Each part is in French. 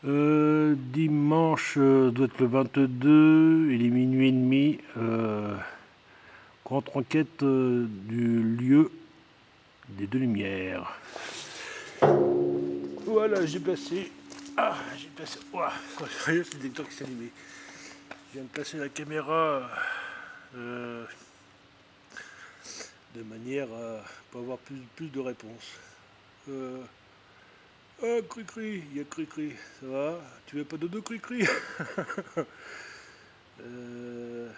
Dimanche doit être le 22, il est minuit et demi. Grande enquête du lieu des deux lumières. Voilà, j'ai placé. Ah, j'ai placé. Ouah, c'est le détecteur qui s'est allumé. Je viens de placer la caméra de manière à pas avoir plus de réponses. Ah, Cri-Cri, il y a Cri-Cri, ça va? Tu veux pas dodo Cri-Cri? euh,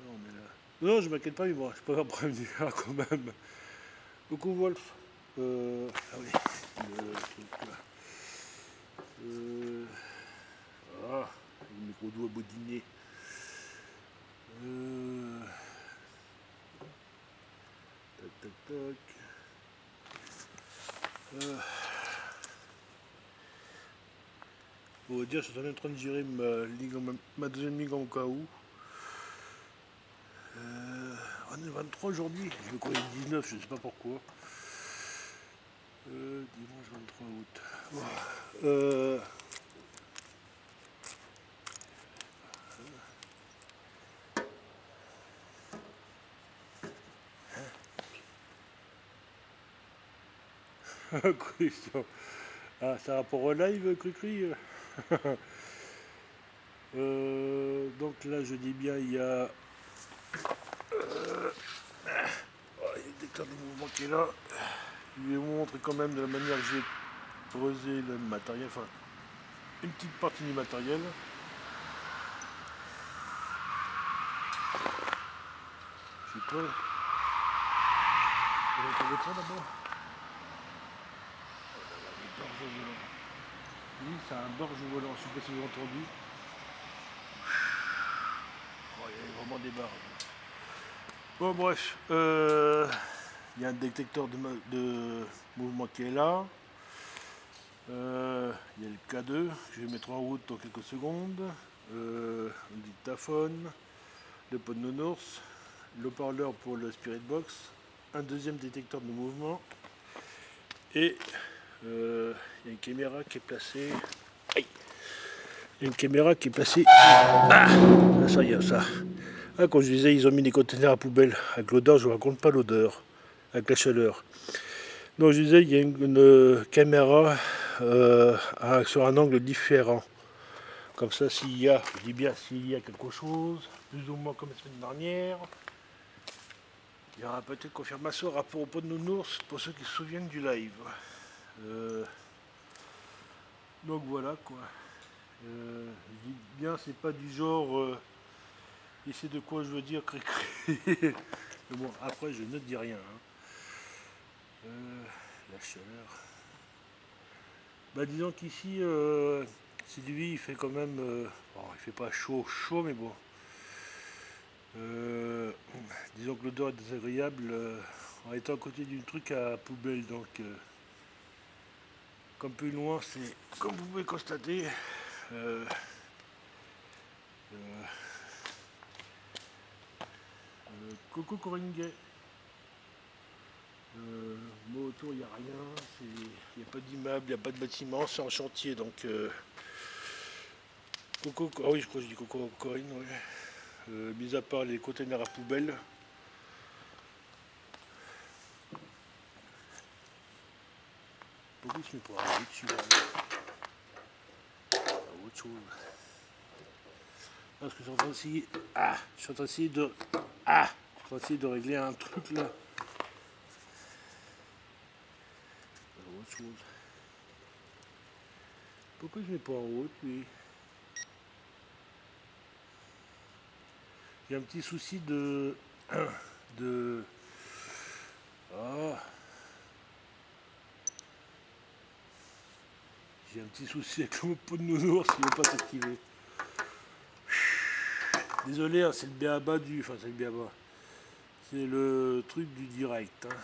on est là. Non, je m'inquiète pas, mais bon, je préfère prévenir quand même. Coucou Wolf. Ah oui, le truc là. Euh, ah, le micro doigt baudiné. Tac, tac, tac. On va dire, je suis en train de gérer ma deuxième ligue en cas où. On est le 23 aujourd'hui, je me croyais le 19, je ne sais pas pourquoi. Dimanche 23 août. Question. Ah, c'est un rapport au live, Cri-Cri. Donc là, je dis bien, il y a. Il y a le détecteur de mouvement qui est là. Je vais vous montrer quand même de la manière que j'ai posé le matériel, enfin une petite partie du matériel. Je sais pas. Vous entendez pas d'abord? Oui, c'est un barge volant, je sais pas si vous avez entendu. Oh, il y a vraiment des barges. Bon bref, il y a un détecteur de mouvement qui est là. Il y a le K2, je vais mettre en route dans quelques secondes. Le dictaphone, le pot de nounours, le parleur pour le Spirit Box, un deuxième détecteur de mouvement et il y a une caméra qui est placée. Aïe. Il y a une caméra qui est placée. Ah, ça y est, ça. Ah, quand je disais, ils ont mis des conteneurs à poubelle. Avec l'odeur, je ne vous raconte pas l'odeur. Avec la chaleur. Donc, je disais, il y a une caméra sur un angle différent. Comme ça, s'il y a, je dis bien s'il y a quelque chose, plus ou moins comme la semaine dernière, il y aura peut-être confirmation rapport au pot de nounours pour ceux qui se souviennent du live. Donc voilà quoi. Je dis bien, c'est pas du genre. Et c'est de quoi je veux dire cri-cri. Mais bon, après, je ne dis rien. Hein. La chaleur. Bah, disons qu'ici, Sylvie, il fait quand même. Bon, il fait pas chaud, chaud, mais bon. Disons que l'odeur est désagréable en étant à côté d'une truc à poubelle. Donc, comme plus loin, c'est comme vous pouvez constater. Euh, Coucou Corinne Gay. Moi autour il n'y a rien, il n'y a pas d'immeuble, il n'y a pas de bâtiment, c'est en chantier donc Coco, ah oui je crois que je dis Coco Corinne, ouais. Mis à part les containers à poubelle. Pourquoi je me pourrais aller dessus là? Autre chose. Parce que je suis en train d'essayer. Ah, je suis en train d'essayer de. Ah, je suis en train d'essayer de régler un truc là. Autre chose. Pourquoi je mets pas en route lui? Il y a un petit souci de. de. Ah. J'ai un petit souci avec mon pot de nounours qui ne veut pas s'activer. Désolé, hein, c'est le béaba du. Enfin, c'est le béaba. C'est le truc du direct. Hein.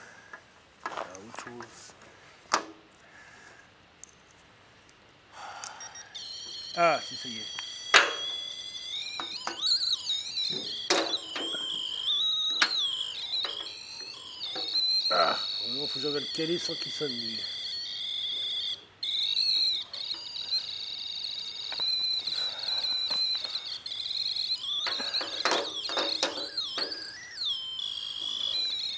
Ah, autre chose. Ah, si, ça y est. Ah, vraiment, faut que j'arrive à le caler sans qu'il sonne lui.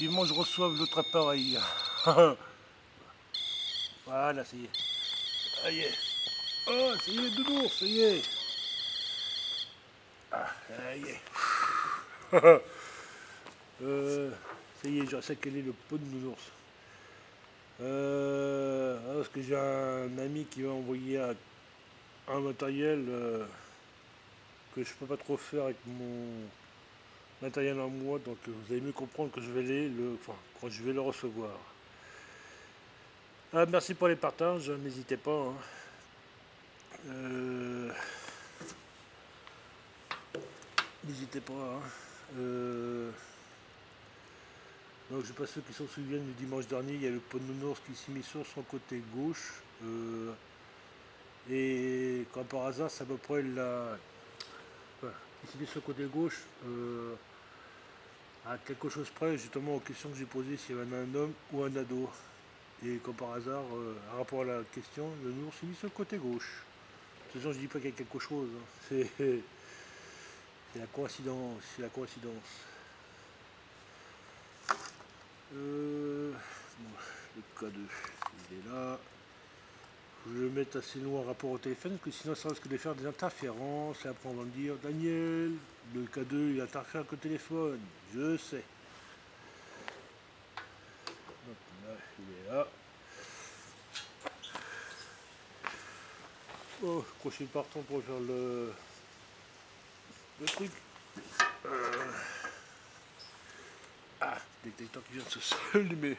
vivement je reçoive l'autre appareil. Voilà, ça y est. Ça y est. Oh, ça y est, Nounours, ça y est. Ah, ça y est. Ça y est, je sais quel est le pot de Nounours. Parce que j'ai un ami qui m'a envoyé un matériel que je peux pas trop faire avec mon matériel en moi, donc vous allez mieux comprendre que je vais quand je vais le recevoir. Merci pour les partages, n'hésitez pas. Hein. N'hésitez pas. Hein. Donc je ne sais pas ceux qui s'en souviennent du dimanche dernier, il y a le pot de Nounours qui s'est mis sur son côté gauche. Et comme par hasard, c'est à peu près voilà, il s'est mis sur le côté gauche. À quelque chose près, justement aux questions que j'ai posées, s'il y avait un homme ou un ado. Et comme par hasard, par rapport à la question, le nounours s'est mis sur le côté gauche. De toute façon, je dis pas qu'il y a quelque chose. Hein. C'est la coïncidence. C'est la coïncidence. Bon, le K2, il est là. Je vais le mettre assez loin en rapport au téléphone, parce que sinon ça risque de faire des interférences. Et après on va me dire, Daniel, le K2 il interfère avec le téléphone. Je sais. Donc là, il est là. Oh, crochet partant pour faire le truc. Détecteur qui vient de se allumer.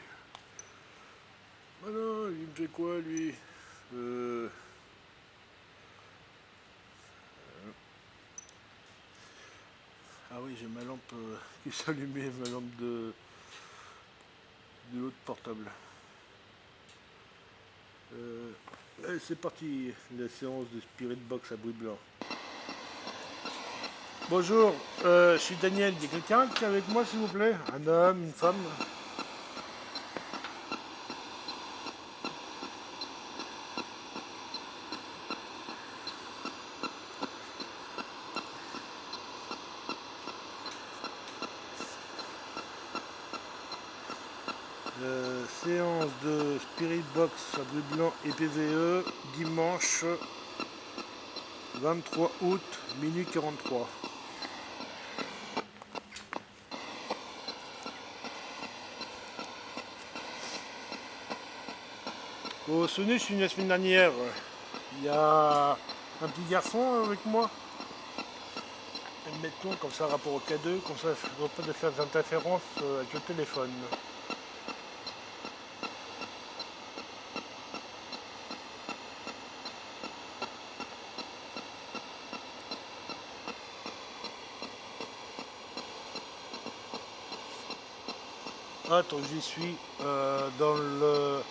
Ah non, il me fait quoi lui? Ah oui, j'ai ma lampe qui s'allumait, ma lampe de l'autre portable. Allez, c'est parti, la séance de Spirit Box à bruit blanc. Bonjour, je suis Daniel. Il y a quelqu'un qui est avec moi, s'il vous plaît? Un homme, une femme? Séance de Spirit Box à bruit blanc et PVE, dimanche 23 août, minuit 43. Au sonnet, je suis venu la semaine dernière. Il y a un petit garçon avec moi. Et mettons comme ça, rapport au K2, comme ça, je ne pas de faire des interférences avec le téléphone. Attends, j'y suis dans le...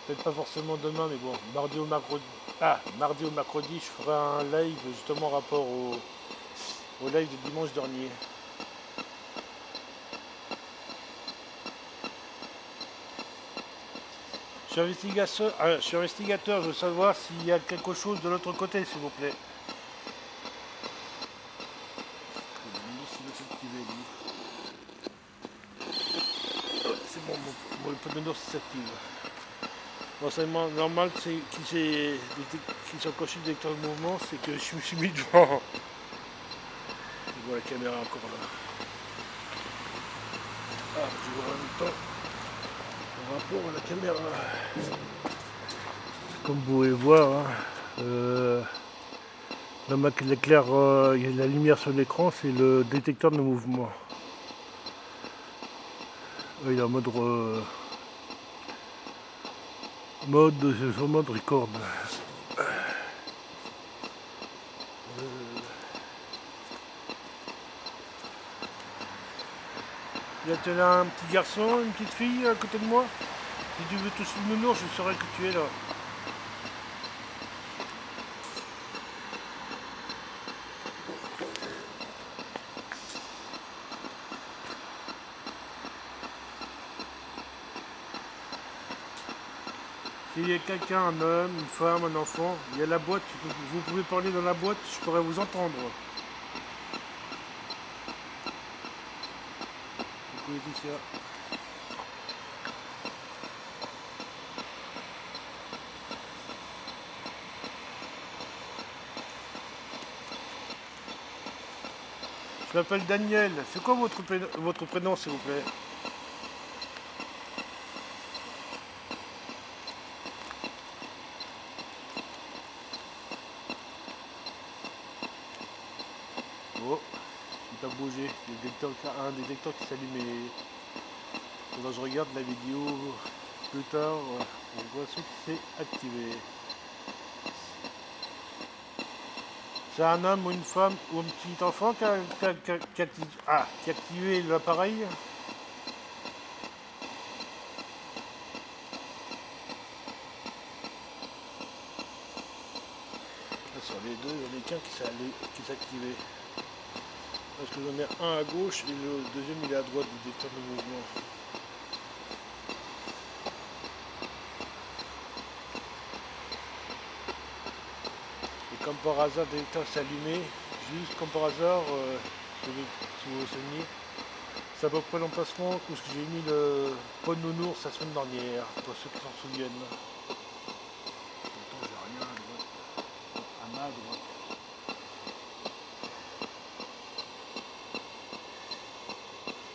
Peut-être pas forcément demain, mais bon, mardi ou mercredi. Mardi ou mercredi, je ferai un live justement rapport au live de dimanche dernier. Je suis investigateur, je veux savoir s'il y a quelque chose de l'autre côté, s'il vous plaît. C'est bon, le pot de Nounours s'active. Bon, c'est normal qu'ils soient cochés le détecteur de mouvement, c'est que je me suis mis devant. Je vois la caméra encore là. Je vois en même temps par rapport à la caméra. Comme vous pouvez voir, hein, l'éclair, il y a la lumière sur l'écran, c'est le détecteur de mouvement. Il est en mode mode record. Y a-t-il un petit garçon, une petite fille à côté de moi? Si tu veux toucher le nounours, je saurais que tu es là. S'il y a quelqu'un, un homme, une femme, un enfant, il y a la boîte, vous pouvez parler dans la boîte, je pourrais vous entendre. Coucou Laetitia. Je m'appelle Daniel. C'est quoi votre prénom, s'il vous plaît? Oh, il n'a pas bougé. Un détecteur qui s'allume et quand je regarde la vidéo plus tard, on voit ce qui s'est activé. C'est un homme ou une femme ou un petit enfant qui a activé l'appareil. Sur les deux, il y en a qu'un qui s'est activé. Parce que j'en ai un à gauche et le deuxième il est à droite du détecteur de mouvement. Et comme par hasard, le détecteur s'est allumé, juste comme par hasard, si vous vous souvenez, c'est à peu près l'emplacement où j'ai mis le pot de nounours la semaine dernière, pour ceux qui s'en souviennent. Pourtant j'ai rien à droite. À ma droite.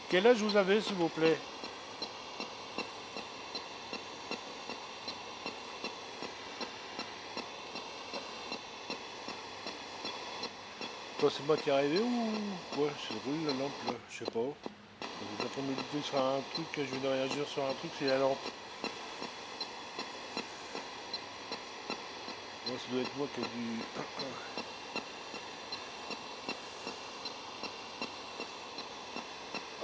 Quel âge vous avez, s'il vous plaît? Toi, c'est moi qui est arrivé ou quoi? C'est brûle la lampe là, je sais pas. Vous êtes en train de méditer sur un truc, je viens de réagir sur un truc, c'est la lampe. Moi, ça doit être moi qui ai dû.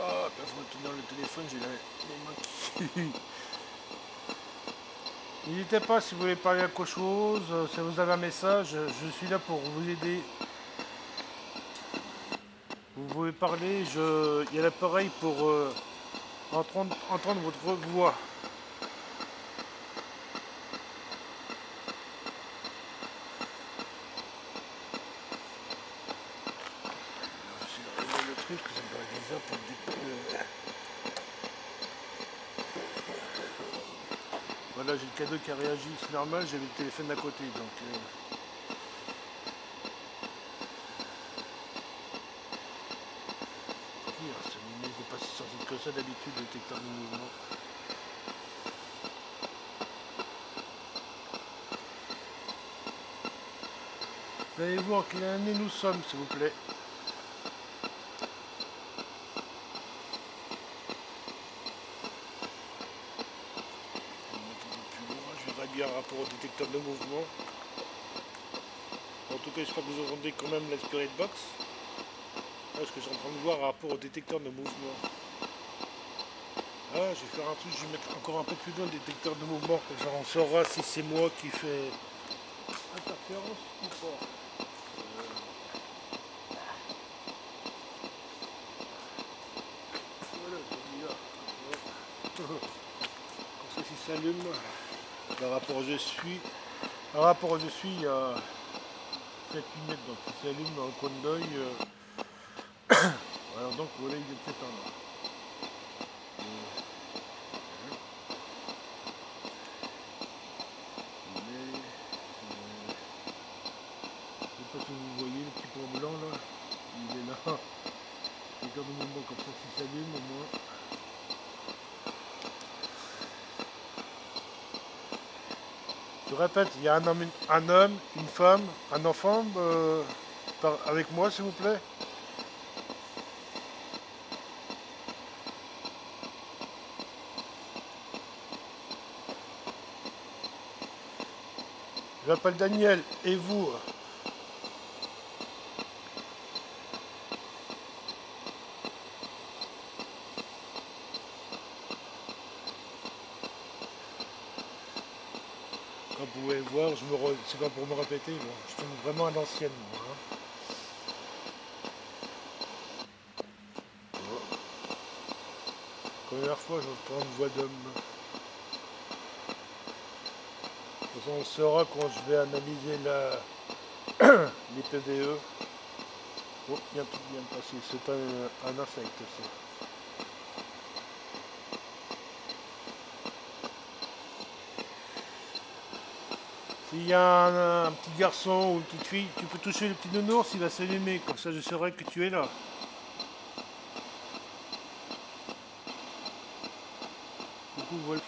Ah, quand je me tenir le téléphone, j'ai les mains qui. N'hésitez pas si vous voulez parler à quelque chose, si vous avez un message, je suis là pour vous aider. Vous pouvez parler, il y a l'appareil pour entendre votre voix. Je vais le truc, ça me paraît bizarre pour Voilà, j'ai le cadeau qui a réagi, c'est normal, j'avais le téléphone à côté, donc... Ça n'est pas si sensible que ça d'habitude, le détecteur de mouvement. Vous allez voir quelle année nous sommes, s'il vous plaît. Je verrai bien rapport au détecteur de mouvement. En tout cas, j'espère que vous entendez quand même la Spirit Box. Parce que je suis en train de voir rapport au détecteur de mouvement. Ah, je vais faire un truc, je vais mettre encore un peu plus loin le détecteur de mouvement. Comme ça, on saura si c'est moi qui fais interférence ou pas. Voilà, je là. Comme ça, s'il s'allume, par rapport où je suis, il y a cette lunette donc il s'allume dans le coin d'œil. Alors donc voilà, il est peut-être en là. Je sais pas si vous voyez le petit point blanc là, il est là. Et comme le mouvement comme ça s'il s'allume au moins. Je répète, il y a un homme, une femme, un enfant avec moi s'il vous plaît. Je m'appelle Daniel, et vous? Comme vous pouvez voir, c'est pas pour me répéter, bon, je tombe vraiment à l'ancienne moi. Hein. Oh. Première fois, j'entends une voix d'homme. De toute façon, on saura quand je vais analyser les PDE. Oh, il y a un truc qui vient de passer, c'est un insecte aussi. S'il y a un petit garçon ou une petite fille, tu peux toucher le petit nounours, il va s'allumer, comme ça je saurai que tu es là. coup, Wolf.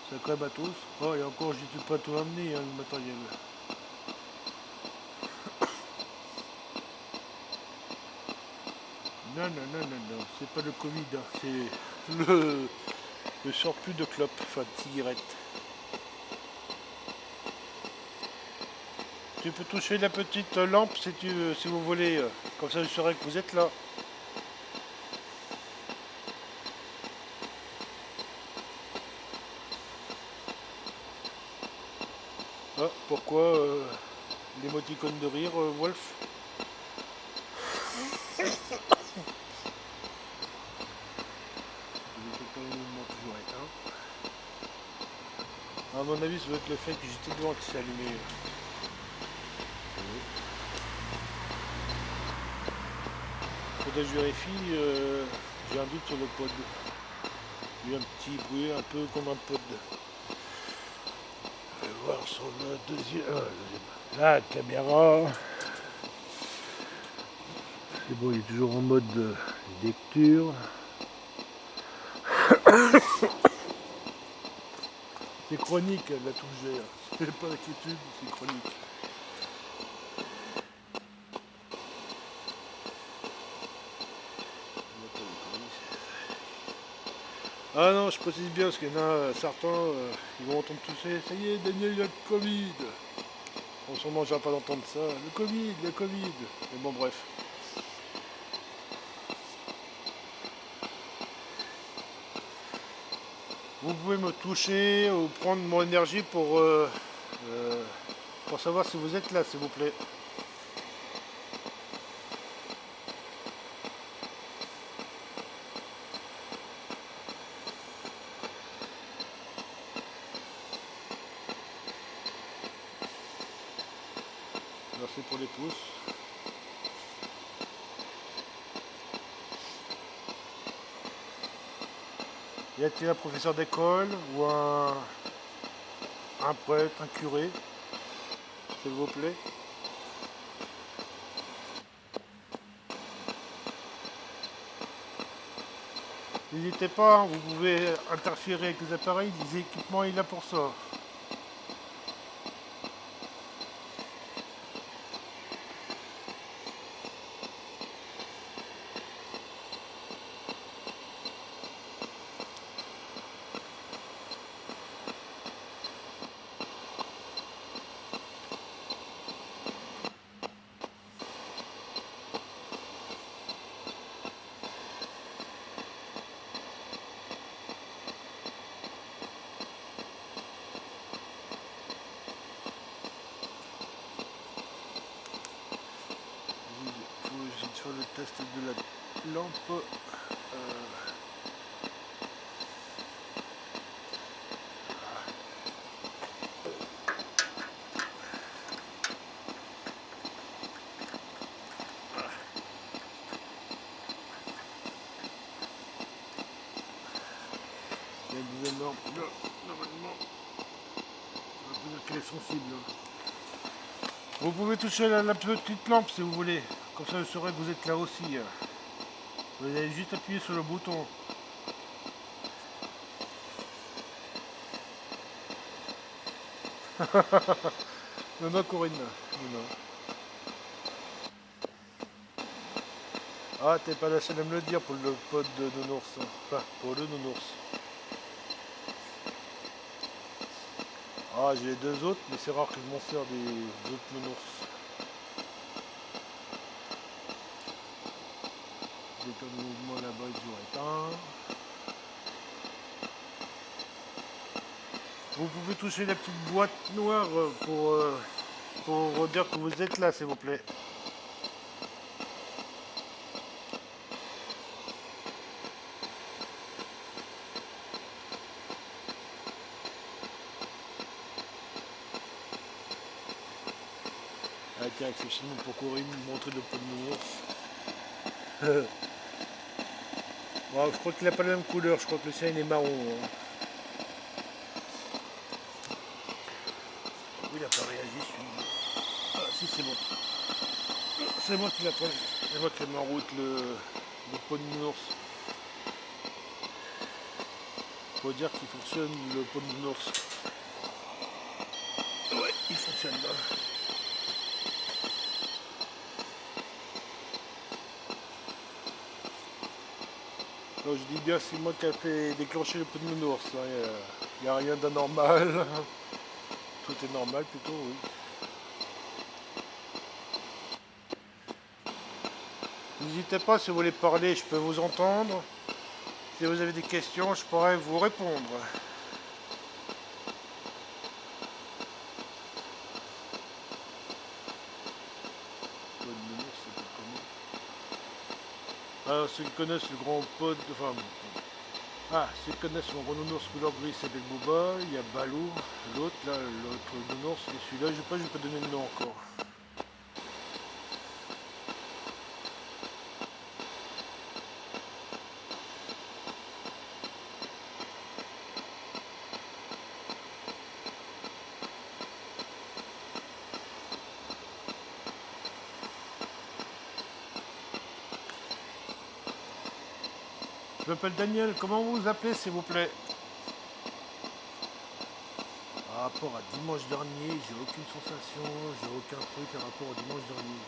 Sacré matos. Oh, et encore, j'ai pas tout amené, hein, le matériel. Non, non, non, non, non, c'est pas le Covid, hein, c'est le surplus de clopes, enfin de cigarettes. Tu peux toucher la petite lampe si vous voulez, comme ça je saurai que vous êtes là. Ah, pourquoi l'émoticône de rire, Wolf? Le détecteur de mouvement toujours éteint. À mon avis, ça doit être le fait que j'étais devant qui s'est allumé. Faudrait que je vérifie, j'ai un doute sur le pod. Il y a un petit bruit un peu comme un pod. Je vais voir sur le deuxième. La caméra. C'est bon, il est toujours en mode lecture. C'est chronique la touche vert. C'est pas d'inquiétude, c'est chronique. Ah non, je précise bien parce qu'il y en a certains, ils vont entendre tousser. Ça y est, Daniel, il y a le Covid. On s'en mangera pas d'entendre ça. Le Covid, le Covid. Mais bon, bref. Vous pouvez me toucher ou prendre mon énergie pour savoir si vous êtes là, s'il vous plaît. Merci pour les pouces. Y a-t-il un professeur d'école ou un prêtre, un curé, s'il vous plaît? N'hésitez pas, hein, vous pouvez interférer avec les appareils, les équipements il est là pour ça. Il faut faire le test de la lampe. Il y a une deuxième lampe là, normalement. On peut dire qu'elle est sensible. Vous pouvez toucher la petite lampe si vous voulez. Comme ça je saurai que vous êtes là aussi. Vous allez juste appuyer sur le bouton. Non, non, Corinne. Non, non. Ah, t'es pas la seule à me le dire pour le pod de nounours. Enfin, pour le nounours. Ah, j'ai les deux autres, mais c'est rare que je m'en sers des autres nounours. Détecteur de mouvement là-bas est toujours éteint. Vous pouvez toucher la petite boîte noire pour dire que vous êtes là, s'il vous plaît. Ah tiens, exceptionnellement pour Corinne, montrer le pot de nounours. Bon, je crois qu'il n'a pas la même couleur, je crois que le sien il est marron. Hein. Oui, il n'a pas réagi celui-là. Ah si, c'est bon. C'est moi qui l'ai pris. C'est moi qui ai mis en route le pot de nounours. pour dire qu'il fonctionne le pot de nounours. Ouais, il fonctionne là. Donc je dis bien, c'est moi qui a fait déclencher le pot de nounours. Il n'y a rien d'anormal. Tout est normal plutôt, oui. N'hésitez pas, si vous voulez parler, je peux vous entendre. Si vous avez des questions, je pourrais vous répondre. Alors, ceux qui connaissent le grand pod, enfin, ceux qui connaissent mon gros nounours couleur gris, c'est s'appelle Booba. Il y a Balou, l'autre, là, l'autre nounours, et celui-là, je vais pas donner le nom encore. Je m'appelle Daniel, comment vous vous appelez s'il vous plaît? Par rapport à dimanche dernier, j'ai aucune sensation, j'ai aucun truc à rapport au dimanche dernier.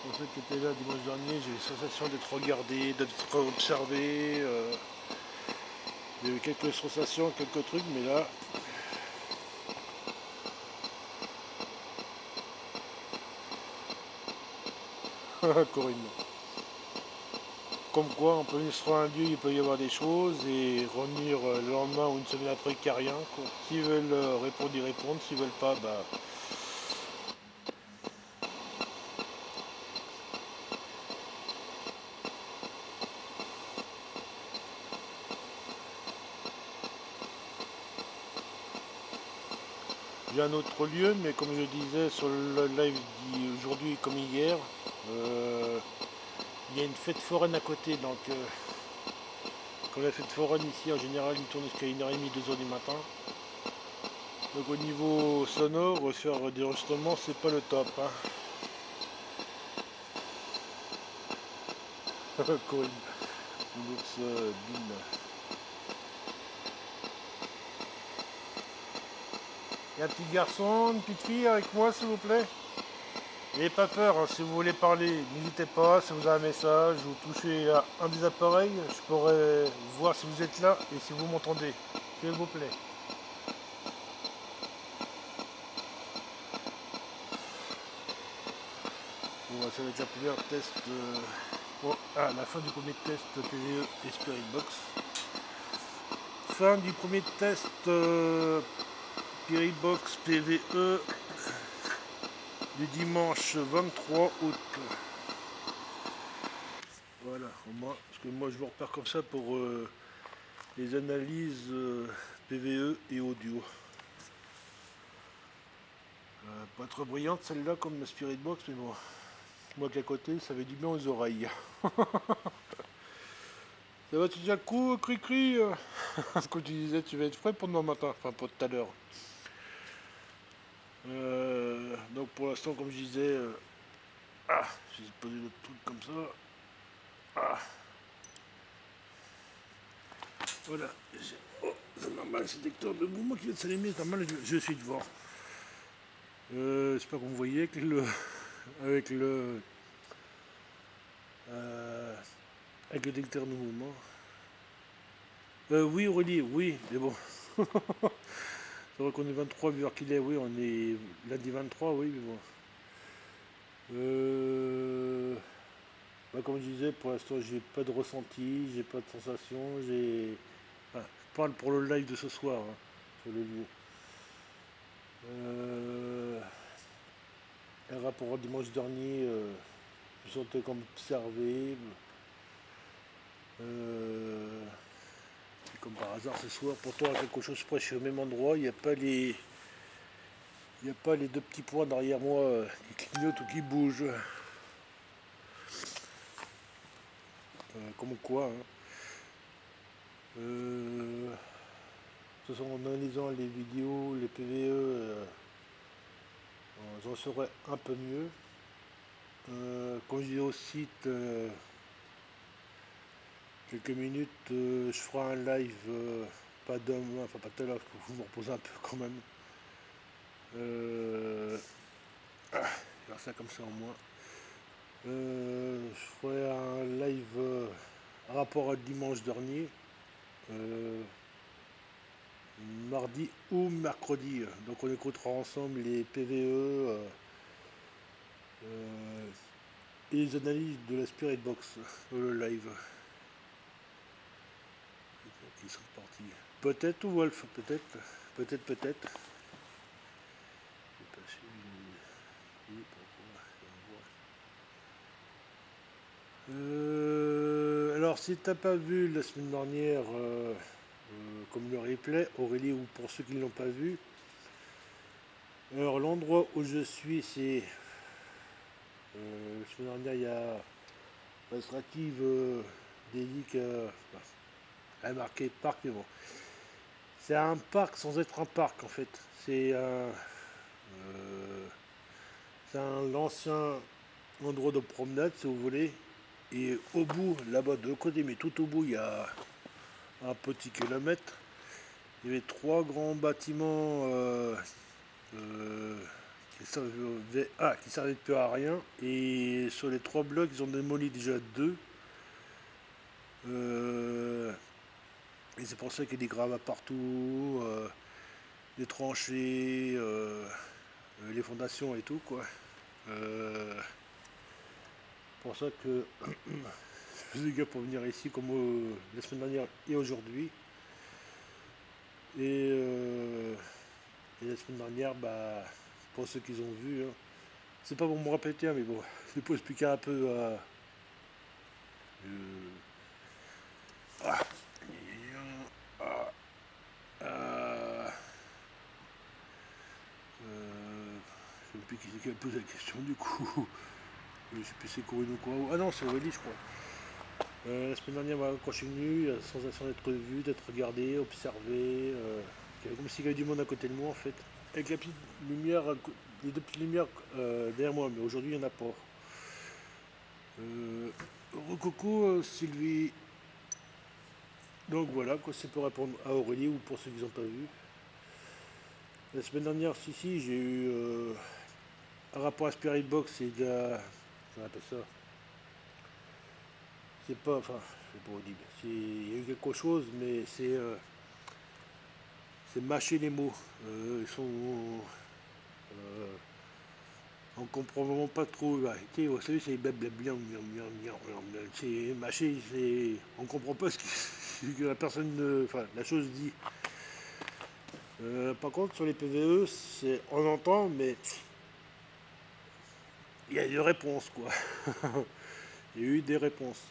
Pour ceux qui étaient là dimanche dernier, j'ai eu la sensation d'être regardé, d'être observé. Il y avait quelques sensations, quelques trucs, mais là... Corinne. Comme quoi, on peut venir sur un lieu, il peut y avoir des choses, et revenir le lendemain ou une semaine après qu'il n'y a rien. S'ils veulent répondre, ils répondent. S'ils veulent pas, bah... J'ai un autre lieu, mais comme je disais sur le live d'aujourd'hui comme hier, il y a une fête foraine à côté, donc comme la fête foraine ici en général il tourne jusqu'à 1h30, 2h du matin. Donc au niveau sonore, faire des enregistrements c'est pas le top. Hein. Corinne, l'ours Bin. Il y a un petit garçon, une petite fille avec moi s'il vous plaît. N'ayez pas peur, hein, si vous voulez parler, n'hésitez pas, si vous avez un message ou touchez à un des appareils, je pourrai voir si vous êtes là et si vous m'entendez, s'il vous plaît. Bon, ça va être la première test, la fin du premier test PVE et Spirit Box. Fin du premier test Spirit Box PVE du dimanche 23 août. Voilà, au moins, parce que moi je vous repère comme ça pour les analyses PVE et audio. Pas trop brillante celle-là comme la Spirit Box, mais bon, moi qu'à côté, ça fait du bien aux oreilles. Ça va, tu dis un coup, cri-cri ce que tu disais, tu vas être prêt pour demain matin, enfin pour tout à l'heure. Donc pour l'instant, comme je disais, j'ai posé le truc comme ça. Voilà. Oh, c'est normal, c'est détecteur de mouvement qui vient de s'allumer, c'est normal, je suis devant. J'espère que vous voyez avec le détecteur de mouvement. Oui, Aurélie, oui, mais bon. C'est vrai qu'on est 23 vu l'heure qu'il est, oui, on est lundi 23, oui, mais bon. Comme je disais, pour l'instant, j'ai pas de ressenti, j'ai pas de sensation, je parle pour le live de ce soir, hein, sur le lieu. Un rapport au dimanche dernier, je me sentais comme observé. Comme par hasard ce soir, pourtant à quelque chose près, je suis au même endroit, il n'y a pas les deux petits points derrière moi qui clignotent ou qui bougent. Comme quoi. Hein. De toute façon, en analysant les vidéos, les PVE, j'en saurais un peu mieux. Quand je dis au site, quelques minutes, je ferai un live, pas demain, enfin pas tout à l'heure, parce qu'il faut me reposer un peu quand même. Faire ça comme ça au moins. Je ferai un live rapport à dimanche dernier, euh, mardi ou mercredi. Donc on écoutera ensemble les PVE et les analyses de la Spirit Box, le live. Ils sont partis. Peut-être ou Wolf, peut-être. Peut-être, peut-être. J'ai pas su. Oui, pourquoi. Alors, si t'as pas vu la semaine dernière, comme le replay, Aurélie, ou pour ceux qui ne l'ont pas vu, alors l'endroit où je suis, c'est. La semaine dernière, il y a l'administrative dédique. Elle a marqué parc, mais bon. C'est un parc sans être un parc en fait. C'est un ancien endroit de promenade si vous voulez. Et au bout, là-bas de côté, mais tout au bout, il y a un petit kilomètre. Il y avait trois grands bâtiments euh, qui servaient plus à rien. Et sur les trois blocs, ils ont démoli déjà deux. Euh, et c'est pour ça qu'il y a des gravats partout, des tranchées, les fondations et tout quoi. Euh, pour ça que je faisais gaffe pour venir ici comme la semaine dernière et aujourd'hui. Et, euh, et la semaine dernière, bah, pour ceux qui ont vu, hein, c'est pas pour me répéter, hein, mais bon, c'est pour expliquer un peu. Euh, ah, ah, ah, je ne sais plus qui c'est qui a posé la question du coup. Je sais plus c'est Corinne ou quoi. Ah non, c'est Aurélie, je crois. La semaine dernière, voilà, quand je suis venu, la sensation d'être vu, d'être regardé, observé. Comme s'il y avait du monde à côté de moi en fait. Avec la petite lumière, les deux petites lumières derrière moi, mais aujourd'hui il n'y en a pas. Coucou Sylvie. Donc voilà, quoi, c'est pour répondre à Aurélie ou pour ceux qui n'ont pas vu. La semaine dernière, si, j'ai eu un rapport à Spirit Box et de la. Comment on appelle ça. C'est pas. Enfin, c'est pas audible. Il y a eu quelque chose, mais c'est mâcher les mots. Ils sont. Euh, on comprend vraiment pas trop. Vous savez, c'est blablabla. C'est mâché, on comprend pas ce que la personne. Enfin, la chose dit. Par contre, sur les PVE, on entend, mais il y a des réponses, quoi. Il y a eu des réponses.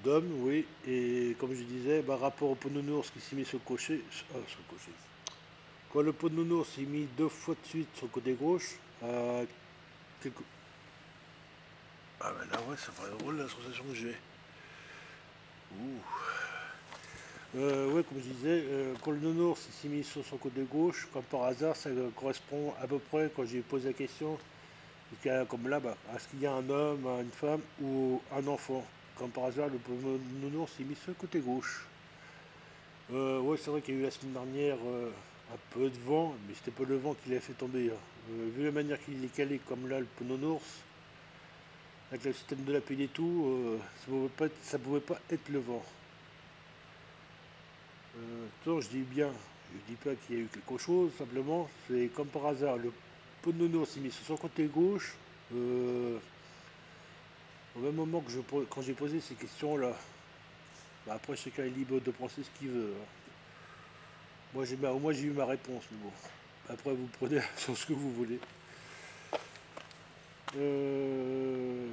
D'hommes, oui. Et comme je disais, bah, rapport au pot de nounours qui s'est mis sur le cocher. Sur le cocher. Quand le pot de nounours s'est mis deux fois de suite sur le côté gauche, quelques- ah ben là, ouais, ça paraît drôle la sensation que j'ai. Ouh. Ouais, comme je disais, quand le nounours s'est mis sur son côté gauche, comme par hasard, ça correspond à peu près, quand j'ai posé la question, comme là, bah, est-ce qu'il y a un homme, une femme ou un enfant? Comme par hasard, le nounours s'est mis sur le côté gauche. Ouais, c'est vrai qu'il y a eu la semaine dernière un peu de vent, mais c'était pas le vent qui l'a fait tomber, hein. Vu la manière qu'il est calé, comme là, le nounours, avec le système de la pile et tout, ça pouvait pas être le vent. Non, je dis bien, je dis pas qu'il y a eu quelque chose, simplement, c'est comme par hasard, le pot de nounours s'est mis sur son côté gauche, euh, au même moment que quand j'ai posé ces questions-là. Bah, après, chacun est libre de penser ce qu'il veut, hein. Moi, j'ai eu ma réponse, mais bon. Après, vous prenez sur ce que vous voulez. Euh,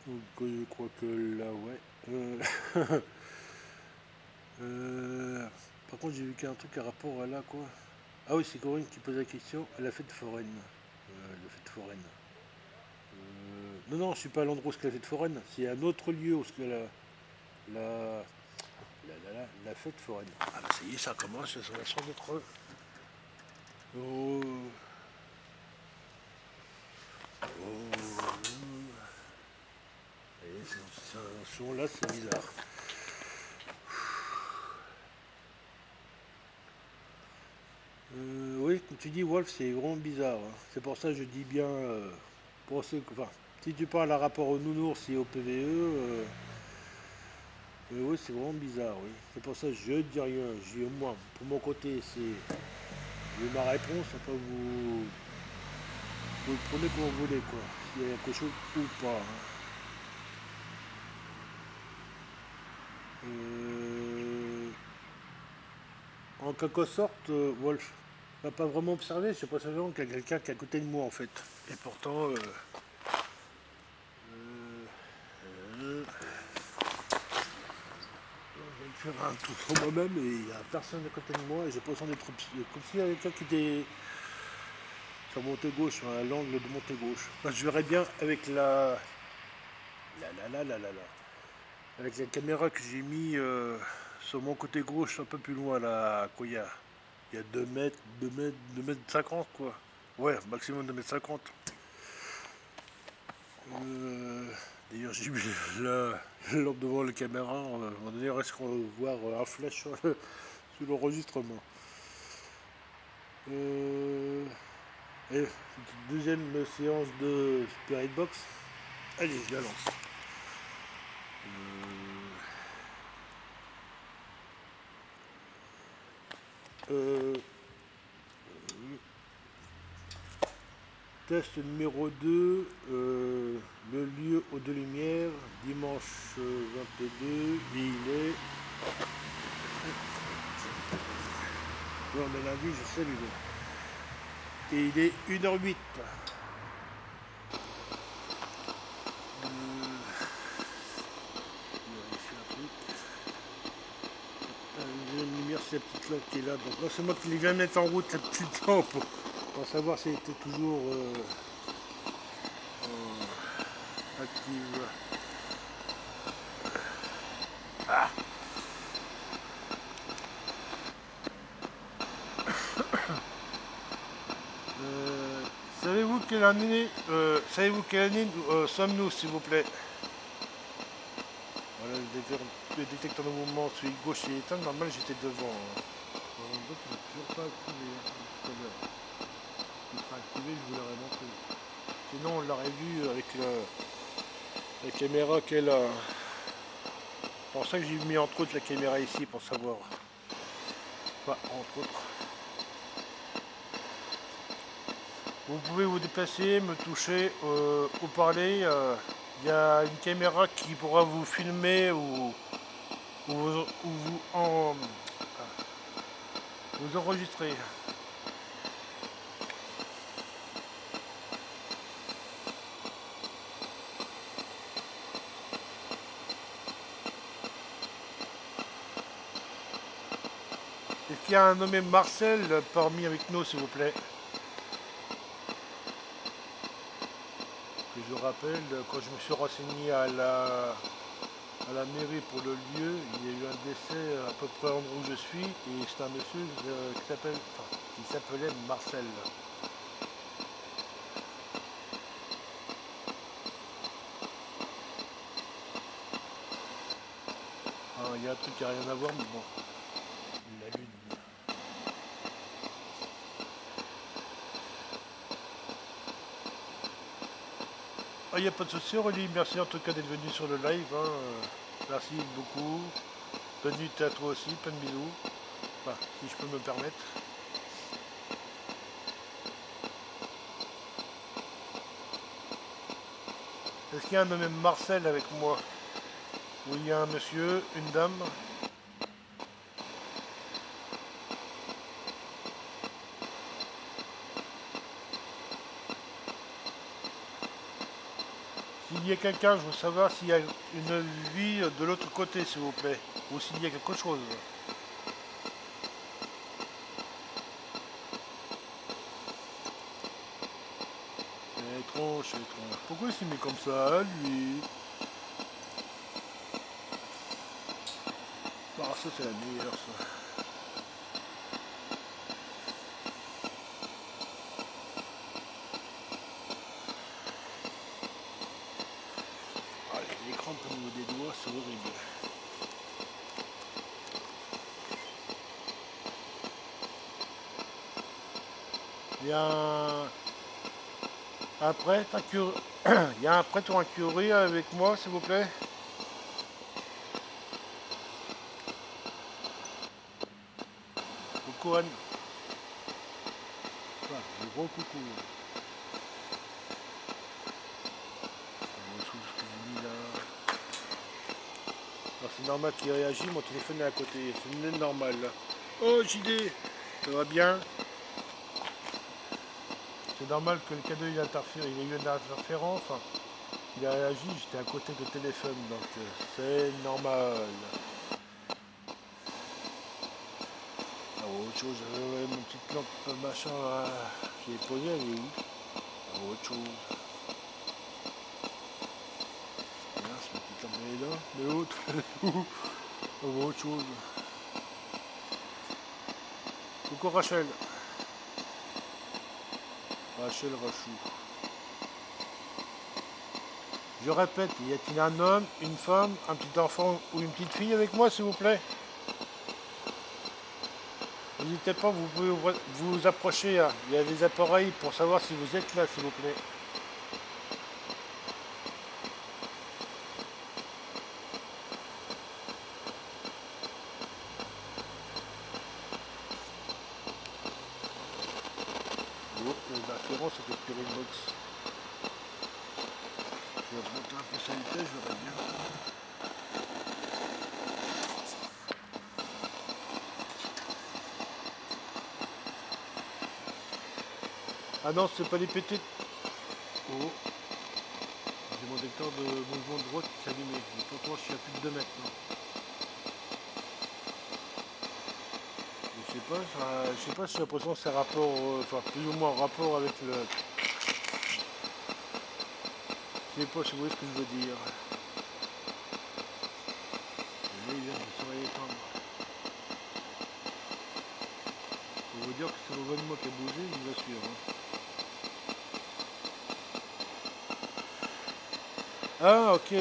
donc, je crois que là, ouais. Euh, par contre, j'ai vu qu'il y a un truc à rapport à là, quoi. Ah oui, c'est Corinne qui pose la question à la fête foraine. La fête foraine. Non, non, je suis pas à l'endroit où c'est la fête foraine. C'est un autre lieu où c'est la, la fête foraine. Ah bah ça y est, ça commence, ça va sans être. Oh, oh, Ce son-là, c'est bizarre. Oui, comme tu dis, Wolf, c'est vraiment bizarre, hein. C'est pour ça que je dis bien, pour ceux, enfin, si tu parles à rapport au nounours et au PVE, oui, c'est vraiment bizarre, oui. C'est pour ça que je dis rien. J'ai au moins, pour mon côté, c'est ma réponse. Après, vous le prenez comme vous voulez, quoi. S'il y a quelque chose ou pas, hein. Euh, En quelque sorte, Wolf n'a pas vraiment observé. Je sais pas simplement qu'il y a quelqu'un qui est à côté de moi, en fait. Et pourtant, euh, je vais me faire un tour sur moi-même et il n'y a personne à côté de moi et j'ai pas l'impression d'être comme s'il y avait quelqu'un qui était sur montée gauche, à l'angle de montée gauche. Enfin, je verrais bien avec avec la caméra que j'ai mis sur mon côté gauche un peu plus loin là, quoi, il y a 2 mètres, 2 mètres 50 quoi. Ouais, maximum 2 mètres 50. Euh, D'ailleurs j'ai mis la lampe devant la caméra, à un moment donné on risque de voir un flash sur l'enregistrement. Et deuxième séance de Spirit Box. Allez, je la lance. Euh, Test numéro 2, le lieu aux deux lumières, dimanche 22, et il est... Non, mais lundi, je sais, lui. Et il est 1h08. La lumière, c'est la petite lampe qui est là. Donc là, c'est moi qui viens de mettre en route la petite lampe pour savoir si elle était toujours active. Ah. Euh, savez-vous quelle année sommes-nous, s'il vous plaît? Voilà, le détecteur de mouvement, celui gauche est éteint. Normal, j'étais devant, hein. Donc, il n'est toujours pas activé, hein, tout à l'heure. Il sera activé, je vous l'aurais montré. Sinon, on l'aurait vu avec la caméra qu'elle a. C'est pour ça que j'ai mis entre autres la caméra ici pour savoir. Enfin, entre autres. Vous pouvez vous déplacer, me toucher ou parler. Il y a une caméra qui pourra vous filmer ou vous enregistrer. Est-ce qu'il y a un nommé Marcel parmi avec nous, s'il vous plaît? Que je rappelle, quand je me suis renseigné à la mairie pour le lieu, il y a eu un décès à peu près où je suis, et c'est un monsieur qui s'appelait Marcel. Il y a un truc qui n'a rien à voir, mais bon. La lune. Il n'y a pas de souci, Aurélie. Merci en tout cas d'être venu sur le live, hein. Merci beaucoup. Bonne nuit à toi aussi, plein de bisous. Enfin, si je peux me permettre. Est-ce qu'il y a un nommé Marcel avec moi? Ou il y a un monsieur, une dame? S'il y a quelqu'un, je veux savoir s'il y a une vie de l'autre côté, s'il vous plaît. Ou s'il y a quelque chose. C'est étrange, c'est étrange. Pourquoi il s'est mis comme ça, lui? Ah, ça, c'est la meilleure, ça. Ah, l'écran peut Il y a un prêtre, il y a un prêtre ou un curé avec moi, s'il vous plaît. Coucou Anne. Voilà, un gros coucou. On retrouve ce que j'ai mis là. Alors c'est normal qu'il réagit, mon téléphone est à côté. C'est normal là. Oh JD, ça va bien? C'est normal que le cadeau il interfère, il y a eu une interférence. Il a réagi, j'étais à côté de téléphone, donc c'est normal. Ah, autre chose, mon petite lampe machin là, j'ai posé, elle est où? Ah, autre chose. Mince, ma petite lampe elle est là, mais autre, ah, autre chose. Coucou Rachel. Rachel Rachou. Je répète, y a-t-il un homme, une femme, un petit enfant ou une petite fille avec moi, s'il vous plaît? N'hésitez pas, vous pouvez vous approcher. Hein. Il y a des appareils pour savoir si vous êtes là, s'il vous plaît. Oh, l'inférence, c'était Spirit Box. Je vais remonter un peu sa vitesse, je verrai bien. Ah non, c'est pas des petites. Oh, j'ai mon détecteur de mouvement de droite qui s'allumait. Mais pourtant, je suis à plus de 2 mètres. Non. Je sais pas si j'ai l'impression que c'est rapport, enfin plus ou moins en rapport avec le. Je sais pas si vous voyez ce que je veux dire. Là, il vient de se rééteindre. Pour vous dire que c'est le voix de moi qui a bougé, je vous assure. Hein. Ah ok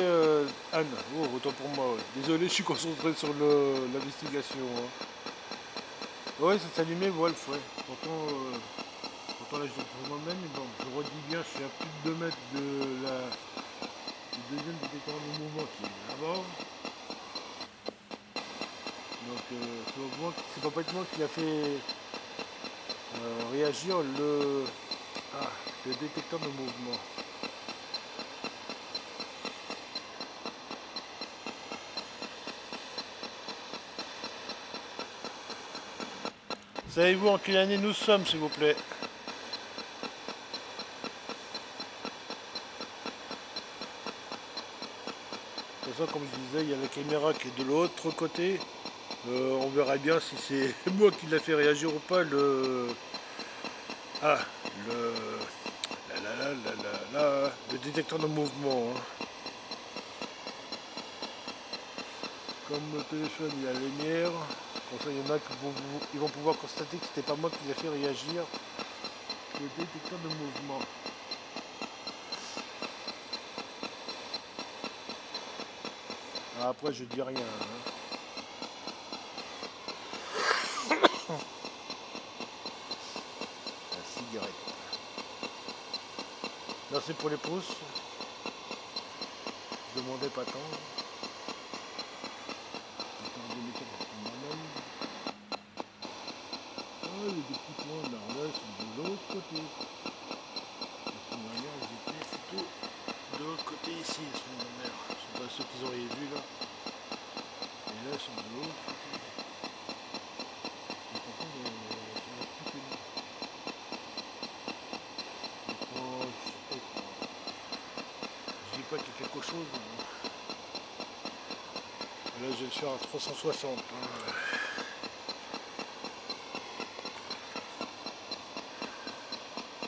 Anne, oh, autant pour moi, ouais. Désolé, je suis concentré sur l'investigation. Hein. Ouais, ça s'allumait Wolf, ouais. Pourtant là je le moi-même, mais bon, je redis bien, je suis à plus de 2 mètres du deuxième détecteur de mouvement qui est là-bas. Donc c'est pas bêtement qui a fait réagir le détecteur de mouvement. Savez-vous en quelle année nous sommes, s'il vous plaît? De toute façon, comme je disais, il y a la caméra qui est de l'autre côté. On verra bien si c'est moi qui l'a fait réagir ou pas. Ah, le, le détecteur de mouvement. Hein. Comme le téléphone, il y a la lumière. Comme ça, il y en a qui ils vont pouvoir constater que c'était pas moi qui l'a fait réagir. Le détecteur de mouvement. Ah, après, je dis rien. Hein. La cigarette. Merci pour les pouces. Je demandais pas tant. Ah, il y a des petits points là, sont de l'autre côté. La semaine dernière, ils étaient plutôt de l'autre côté ici, la semaine dernière. Je ne sais pas ceux qu'ils auraient vu là. Et là, ils sont de l'autre côté. Mais par contre, ils sont plus que nous. Je dis pas qu'il y a quelque chose. Mais là, je vais le faire à 360. Hein.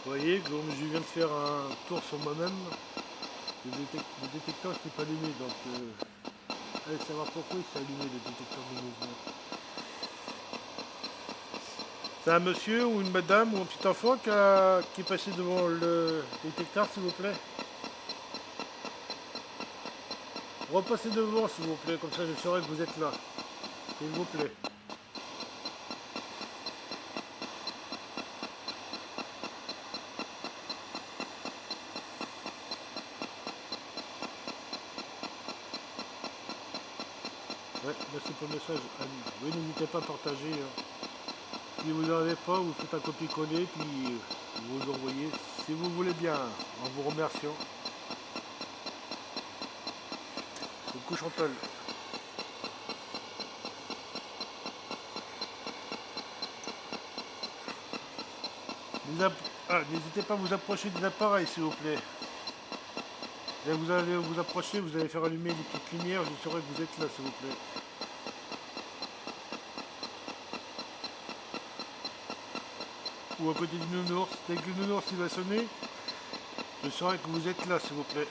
Vous voyez, comme je viens de faire un tour sur moi-même, le détecteur s'est pas allumé, donc allez savoir pourquoi il s'est allumé le détecteur de mouvement. C'est un monsieur ou une madame ou un petit enfant qui est passé devant le détecteur, s'il vous plaît. Repassez devant, s'il vous plaît, comme ça je saurai que vous êtes là. S'il vous plaît. Ouais, merci pour le message, Annie. Oui, n'hésitez pas à partager. Hein. Si vous n'en avez pas, vous faites un copier-coller, puis vous envoyez si vous voulez bien, en vous remerciant. Coucou Chantal. N'hésitez pas à vous approcher des appareils, s'il vous plaît. Et vous allez vous approcher, vous allez faire allumer les petites lumières, je saurai que vous êtes là, s'il vous plaît. Ou à côté du nounours. Dès que le nounours il va sonner, je saurai que vous êtes là, s'il vous plaît.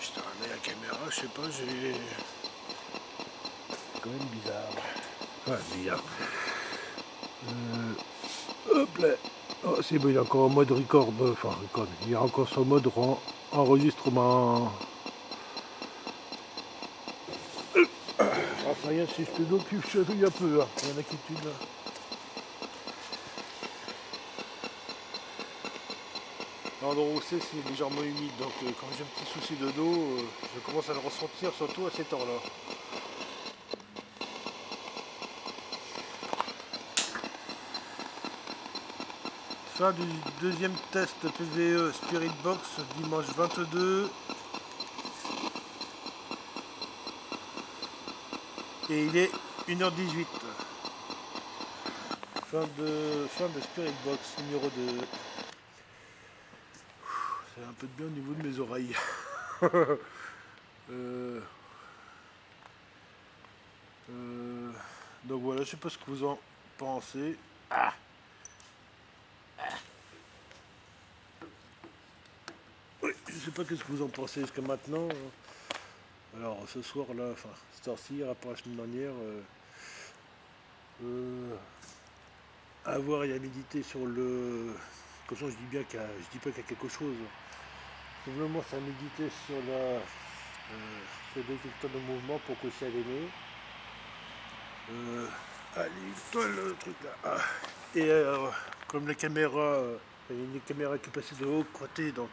Je te ramène la caméra, je sais pas, j'ai... C'est quand même bizarre. Ouais, bizarre. Hop là. Oh, c'est bon, il est encore en mode record. Enfin, record. Il est encore sur mode enregistrement. Ah, ça rien si je peux donc je chatouille un peu. Hein. Il y en a qui tuent là. L'endroit où c'est légèrement humide. Donc, quand j'ai un petit souci de dos, je commence à le ressentir, surtout à cette heure-là. Fin du deuxième test PVE Spirit Box, dimanche 22. Et il est 1h18. Fin de Spirit Box numéro 2. C'est un peu de bien au niveau de mes oreilles. Euh, donc voilà, je sais pas ce que vous en pensez. Ah, oui, je sais pas qu'est-ce que vous en pensez jusqu'à maintenant. Alors ce soir là, enfin cette heure-ci, rapport à la semaine dernière, à voir et à méditer sur le. Comme ça je dis bien je dis pas qu'il y a quelque chose. Simplement c'est à méditer sur le détecteur de mouvement pour que ça l'aimait. Allez, toi le truc là. Ah. Et comme la caméra, il y a une caméra qui est passée de haut côté, donc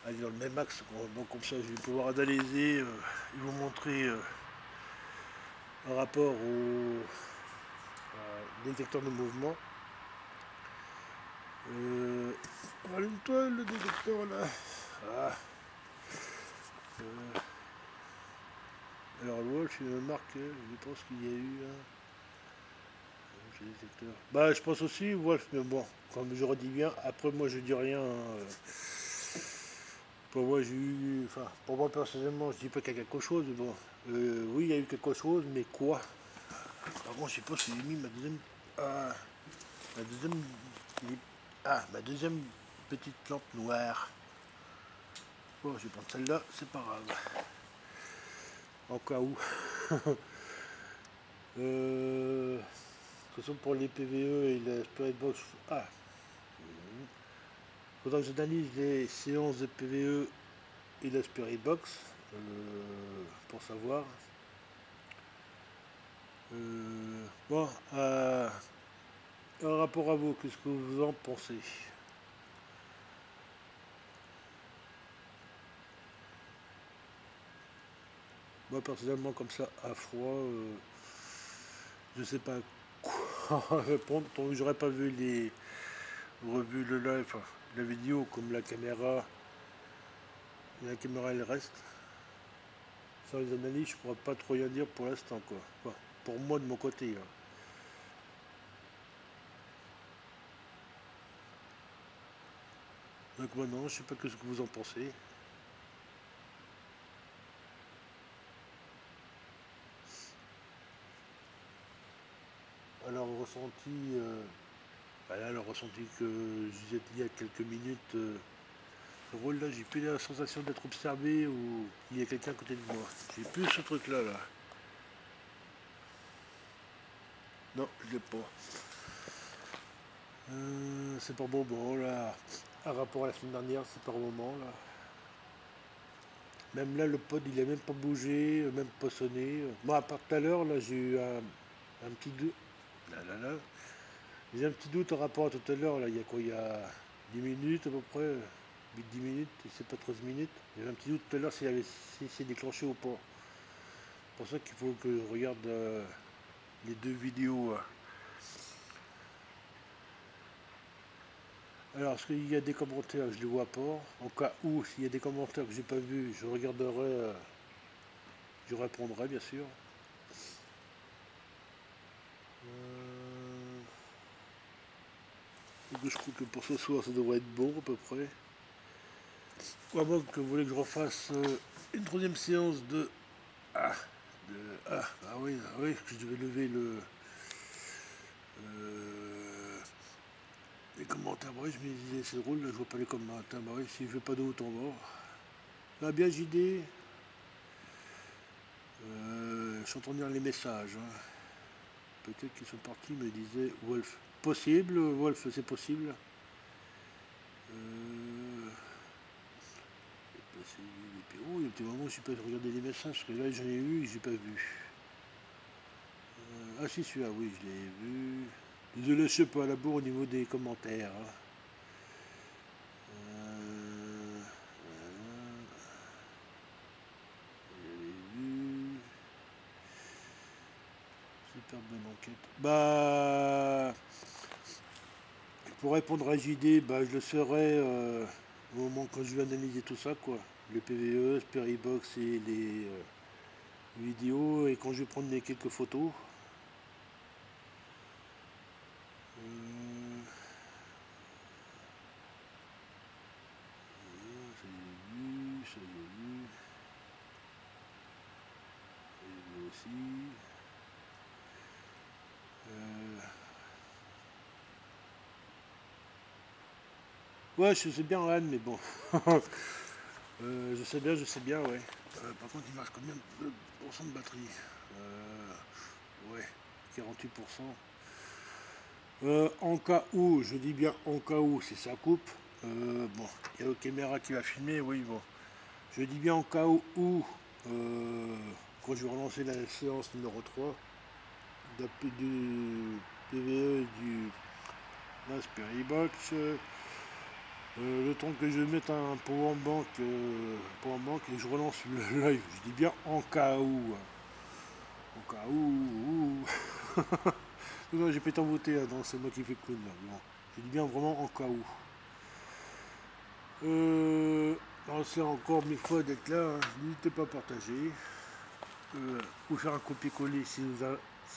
elle est dans le même axe. Donc comme ça, je vais pouvoir analyser et vous montrer un rapport au détecteur de mouvement. Allume-toi le détecteur là. Ah. Alors Wolf, il me marque, je pense qu'il y a eu un. Bah, je pense aussi, Wolf, mais bon, comme je redis bien, après moi je dis rien. Hein, pour moi, j'ai eu. Enfin, pour moi personnellement, je dis pas qu'il y a quelque chose, mais bon. Oui, il y a eu quelque chose, mais quoi? Par contre, je sais pas si j'ai mis ma deuxième. Ah, ma deuxième. Ma deuxième petite lampe noire. Bon, je vais prendre celle-là, c'est pas grave. En cas où. De toute façon, pour les PVE et la Spirit Box. Ah, faudra que j'analyse les séances de PVE et la Spirit Box pour savoir. Bon, un rapport à vous, qu'est-ce que vous en pensez? Moi personnellement comme ça à froid, je sais pas quoi répondre. Tant que j'aurais pas vu revu le live, enfin, la vidéo comme la caméra elle reste. Sans les analyses, je pourrais pas trop rien dire pour l'instant quoi. Enfin, pour moi de mon côté. Hein. Donc maintenant, je sais pas ce que vous en pensez. Alors ressenti, là, le ressenti que je disais il y a quelques minutes, ce rôle là, j'ai plus la sensation d'être observé ou il y a quelqu'un à côté de moi. J'ai plus ce truc là là. Non, je l'ai pas. C'est pas bon là. Par rapport à la semaine dernière, c'est pas au moment là. Même là, le pod il a même pas bougé, même pas sonné. Moi, à part tout à l'heure, là, j'ai eu un petit Là, là, là. J'ai un petit doute en rapport à tout à l'heure, là, il y a quoi, il y a 10 minutes à peu près, 8-10 minutes, c'est pas 13 minutes. J'ai un petit doute tout à l'heure si c'est déclenché ou pas. C'est pour ça qu'il faut que je regarde les deux vidéos. Alors, est-ce qu'il y a des commentaires, je ne les vois pas. En cas où, s'il y a des commentaires que j'ai pas vus, je regarderai, je répondrai bien sûr. Donc, je crois que pour ce soir, ça devrait être bon à peu près. Ou à moins que vous voulez que je refasse une troisième séance de... Ah, oui, que je devais lever euh, les commentaires. Bah oui, je me disais, c'est drôle, là, je vois pas les commentaires. Bah oui, si je veux pas de haut en bas. Ah bien, JD. Je suis en train de lire les messages. Hein. Peut-être qu'ils sont partis, me disait Wolf. Possible, Wolf, c'est possible. Oh, il y a des moments où je peux regarder les messages, parce que là j'en ai eu et j'ai pas vu. Ah si, celui-là, oui, je l'ai vu. Désolé, je sais pas à la bourre au niveau des commentaires. Hein. Je l'ai vu. Super bonne enquête. Bah, pour répondre à JD, bah, je le saurai au moment quand je vais analyser tout ça, quoi. Le PVE, Spiritbox et les vidéos, et quand je vais prendre les quelques photos. Ça j'ai vu, ça j'ai vu. J'ai vu aussi. Ouais, je sais bien, Anne, mais bon. Je sais bien, ouais. Par contre, il marche combien de pourcents de batterie Ouais, 48%. En cas où, je dis bien en cas où, si ça coupe, bon, il y a la caméra qui va filmer, oui, bon. Je dis bien en cas quand je vais relancer la séance numéro 3 du PVE du Raspberry Box, le temps que je mette un powerbank et je relance le live, je dis bien en cas où. En cas où. Non, j'ai pété en beauté, non, c'est moi qui fais clown là. Bon, je dis bien vraiment en cas où. C'est encore 1000 fois d'être là, hein. N'hésitez pas à partager. Ou faire un copier-coller si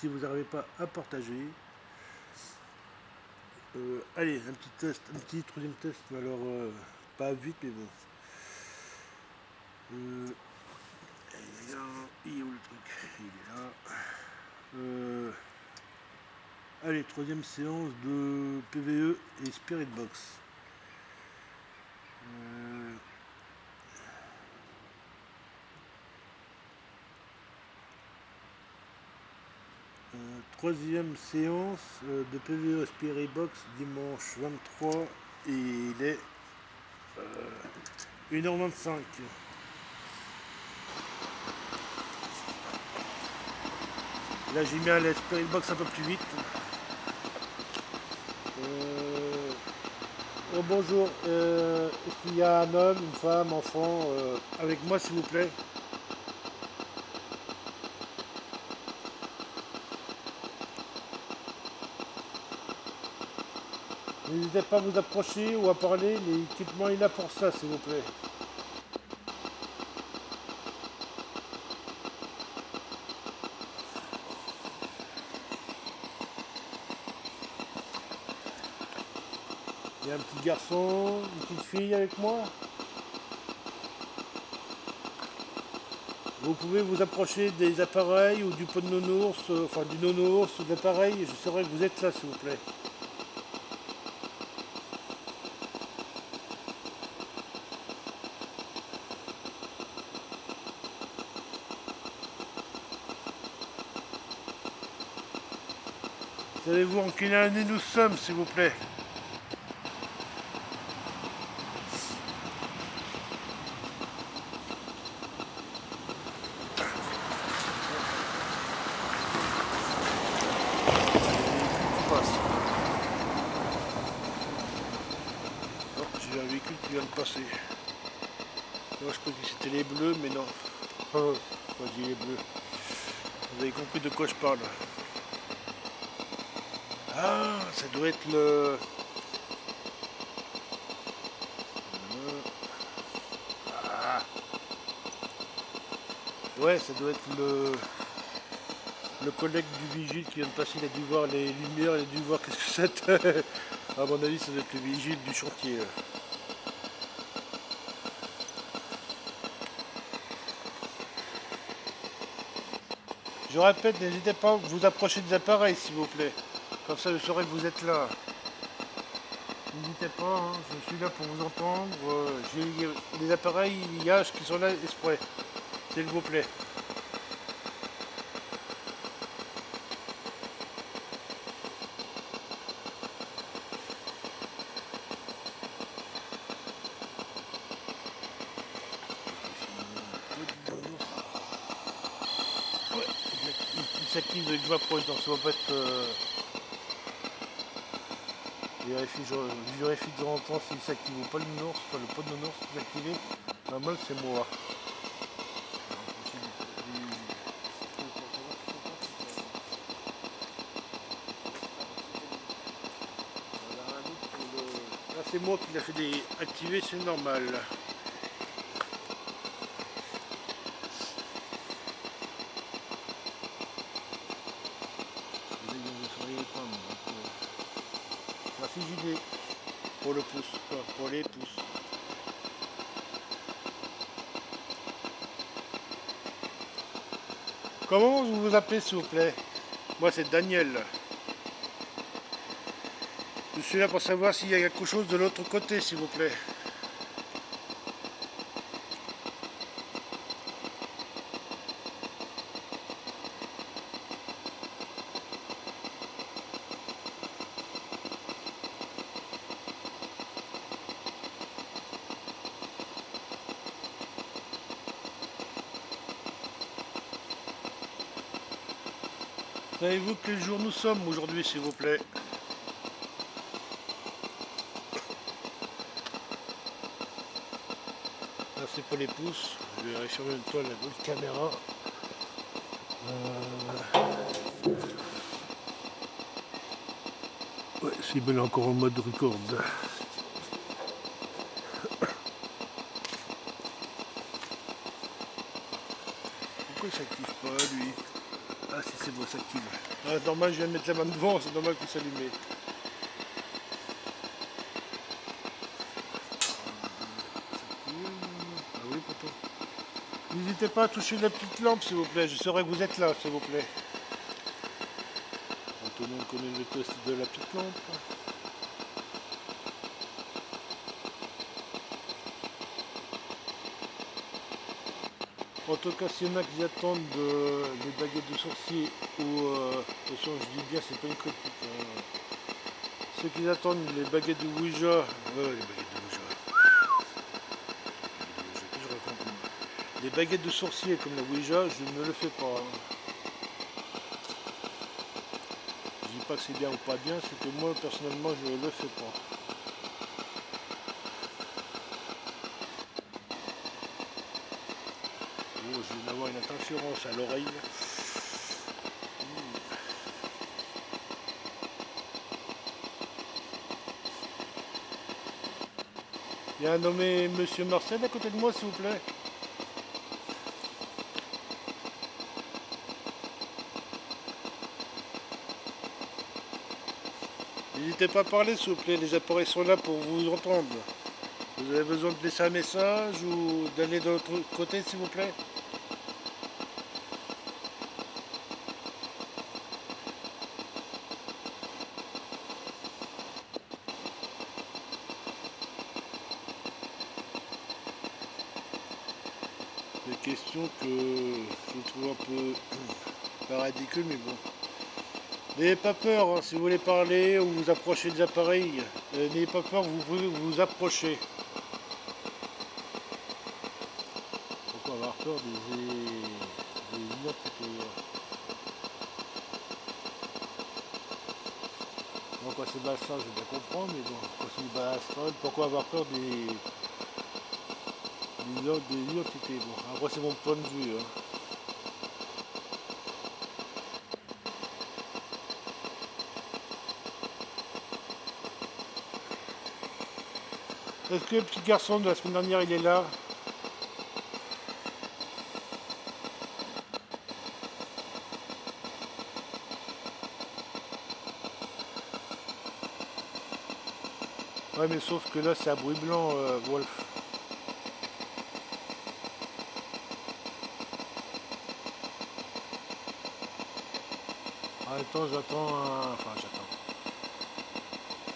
vous n'arrivez pas à partager. Allez, un petit test, un petit troisième test, mais alors pas vite, mais bon. Il est là, il est où le truc? Il est là. Allez, troisième séance de PVE et Spirit Box. Troisième séance de PVE Spirit Box dimanche 23 et il est 1h25. Là j'ai mis la Spirit Box un peu plus vite. Oh, bonjour, est-ce qu'il y a un homme, une femme, enfant avec moi s'il vous plaît? N'hésitez pas à vous approcher ou à parler, l'équipement est là pour ça s'il vous plaît. Il y a un petit garçon, une petite fille avec moi. Vous pouvez vous approcher des appareils ou du pot de nounours, enfin du nounours ou de l'appareil, je saurais que vous êtes là s'il vous plaît. Savez-vous en quelle année nous sommes s'il vous plaît? véhicule qui vient de passer. Moi je crois que c'était les bleus, mais non. Moi je dis les bleus. Vous avez compris de quoi je parle. Ah, ça doit être le... Ah. Ouais, ça doit être le collègue du vigile qui vient de passer. Il a dû voir les lumières, il a dû voir qu'est-ce que c'était. À mon avis, ça doit être le vigile du chantier. Je répète, n'hésitez pas à vous approcher des appareils, s'il vous plaît. Comme ça, je saurai que vous êtes là. N'hésitez pas, hein, je suis là pour vous entendre. J'ai des appareils IH qui sont là exprès. S'il vous plaît. Ouais, il s'active de voix proche, donc ça va pas être... je vérifie de temps en temps s'il s'active ou pas le nounours, enfin le pot de nounours s'il s'active. Normal c'est moi. Là c'est moi qui l'a fait activer, c'est normal. Merci JD pour le pouce, pour les pouces. Comment vous vous appelez s'il vous plaît? Moi c'est Daniel. Je suis là pour savoir s'il y a quelque chose de l'autre côté s'il vous plaît. Savez-vous quel jour nous sommes aujourd'hui s'il vous plaît? Merci pour les pouces. Je vais vérifier en même temps la caméra. Ouais, c'est bien encore en mode record. Pourquoi il s'active pas lui? Ah si c'est bon, ça s'active. Ah, c'est normal, je viens de mettre la main devant, c'est normal qu'il s'allumait. Ah oui pourtant. N'hésitez pas à toucher la petite lampe s'il vous plaît, je saurai que vous êtes là s'il vous plaît. Antonin connaît le test de la petite lampe. En tout cas, s'il y en a qui attendent des baguettes de sorcier ou, attention, je dis bien, c'est pas une critique. Hein. Ceux qui attendent les baguettes de Ouija, les baguettes de Ouija, je raconte. Les baguettes de sorcier comme la Ouija, je ne le fais pas. Hein. Je dis pas que c'est bien ou pas bien, c'est que moi personnellement je ne le fais pas. Oh, je viens d'avoir une interférence à l'oreille. Il y a un nommé Monsieur Marcel à côté de moi s'il vous plaît. N'hésitez pas à parler s'il vous plaît, les appareils sont là pour vous entendre. Vous avez besoin de laisser un message ou d'aller de l'autre côté s'il vous plaît? Des questions que je trouve un peu pas ridicules mais bon. N'ayez pas peur, hein, si vous voulez parler ou vous approcher des appareils, n'ayez pas peur, vous pouvez vous approcher. Pourquoi avoir peur des identités? Donc quand c'est Bastard, je vais bien comprendre, mais bon, quand c'est Bastard, pourquoi avoir peur des identités? Bon, après c'est mon point de vue. Hein. Est-ce que le petit garçon de la semaine dernière il est là? Ouais, mais sauf que là c'est à bruit blanc, Wolf. En même temps, j'attends un. Enfin, j'attends.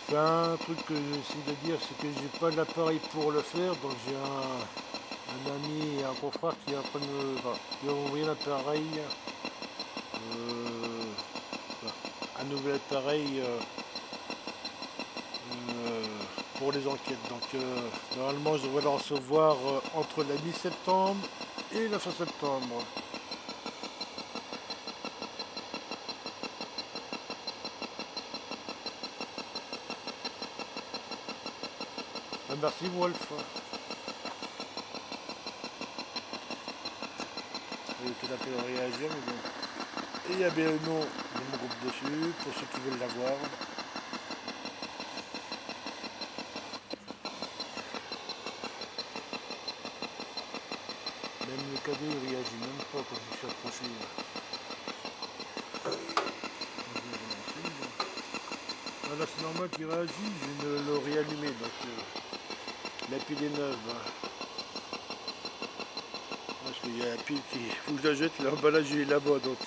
C'est un truc que j'essaie de dire, c'est que j'ai pas l'appareil pour le faire, donc j'ai un ami et un confrère qui est en train de me. Enfin, qui va m'envoyer l'appareil. Euh, enfin, un nouvel appareil euh, pour les enquêtes. Donc normalement je devrais le recevoir entre la mi-septembre et la fin septembre. Merci Wolf. Il est tout à fait réagir, mais bon. Et il y a bien le nom de mon groupe dessus, pour ceux qui veulent l'avoir. Même le cadeau il réagit même pas quand je suis approché. Voilà, c'est normal qu'il réagit, je vais le réallumer, donc la pile est neuve. Hein. Parce qu'il y a la pile qui. Faut que je la jette, l'emballage il est là-bas, donc.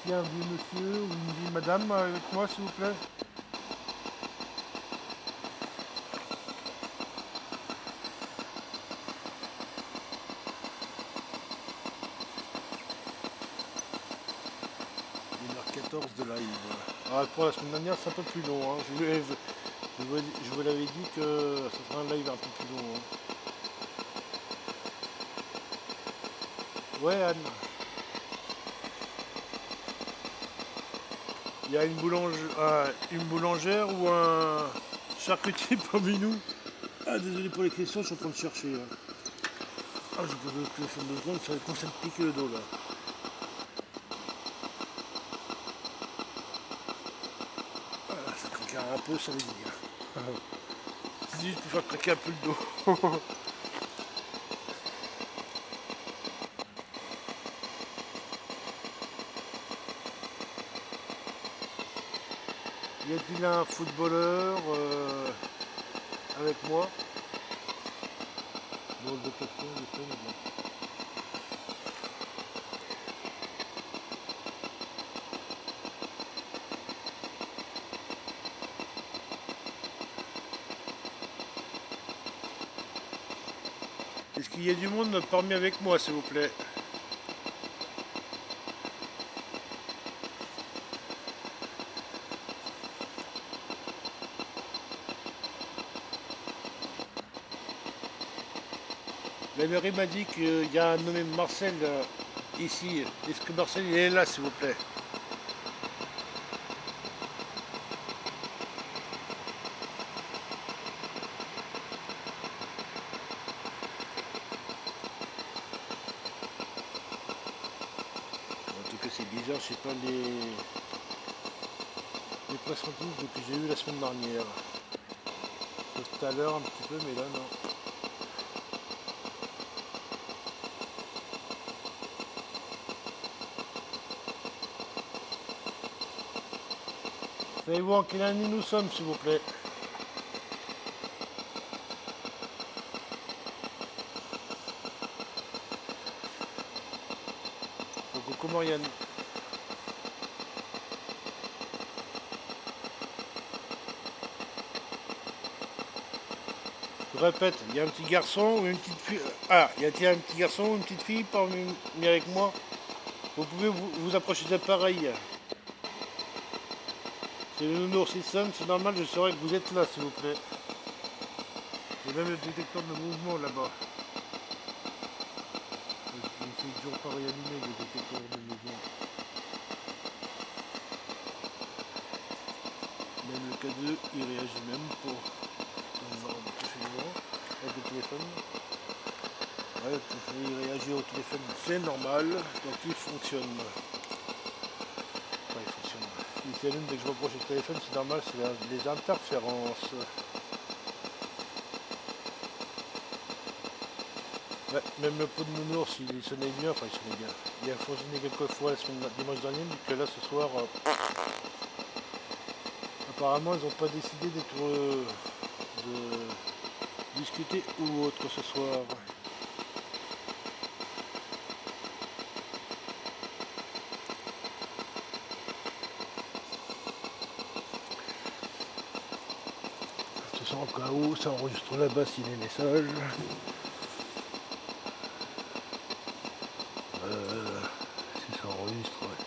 Il y a un vieux monsieur ou une vieille madame avec moi, s'il vous plaît. 1h14 de live. Ah, pour la semaine dernière, c'est un peu plus long. Hein. Je vous l'avais dit que ça sera un live un peu plus long. Hein. Ouais, Anne. Il y a une boulangère ou un charcutier parmi nous. Ah, désolé pour les questions, je suis en train de chercher. Là. Ah, je pose le téléphone de secondes, ça va commencer à me piquer le dos là. Ah, ça craque un peu, ça veut dire. Si je peux faire craquer un peu le dos. Y a-t-il un footballeur avec moi? Bon, de question, je sais, mais bon. Est-ce qu'il y a du monde parmi avec moi, s'il vous plaît? La mairie m'a dit qu'il y a un nommé Marcel ici. Est-ce que Marcel il est là, s'il vous plaît? En tout cas, c'est bizarre, je sais pas les pressentiments que j'ai eu la semaine dernière. Tout à l'heure un petit peu, mais là non. Savez-vous en quelle année nous sommes, s'il vous plaît? Coucou Marianne. Je répète, il y a un petit garçon ou une petite fille. Ah, il y a un petit garçon ou une petite fille parmi avec moi? Vous pouvez vous approcher de l'appareil. C'est le nounours qui sonne, c'est normal, je saurais que vous êtes là, s'il vous plaît. Il y a même le détecteur de mouvement là-bas. Il ne fait toujours pas réanimer le détecteur de mouvement. Même le K2, il réagit même pas. On va toucher le vent avec le téléphone. Ouais, il réagit au téléphone, c'est normal, donc il fonctionne. Enfin, il fonctionne. Il s'allume dès que je m'approche du téléphone, c'est normal, c'est les interférences. Ouais, même le pot de nounours, il sonnait bien, enfin il sonnait bien. Il a fonctionné quelques fois la semaine dimanche dernier, mais que là ce soir, apparemment ils n'ont pas décidé de discuter ou autre ce soir. De toute façon, au cas où, ça enregistre là-bas si les messages. Si ça enregistre, ouais.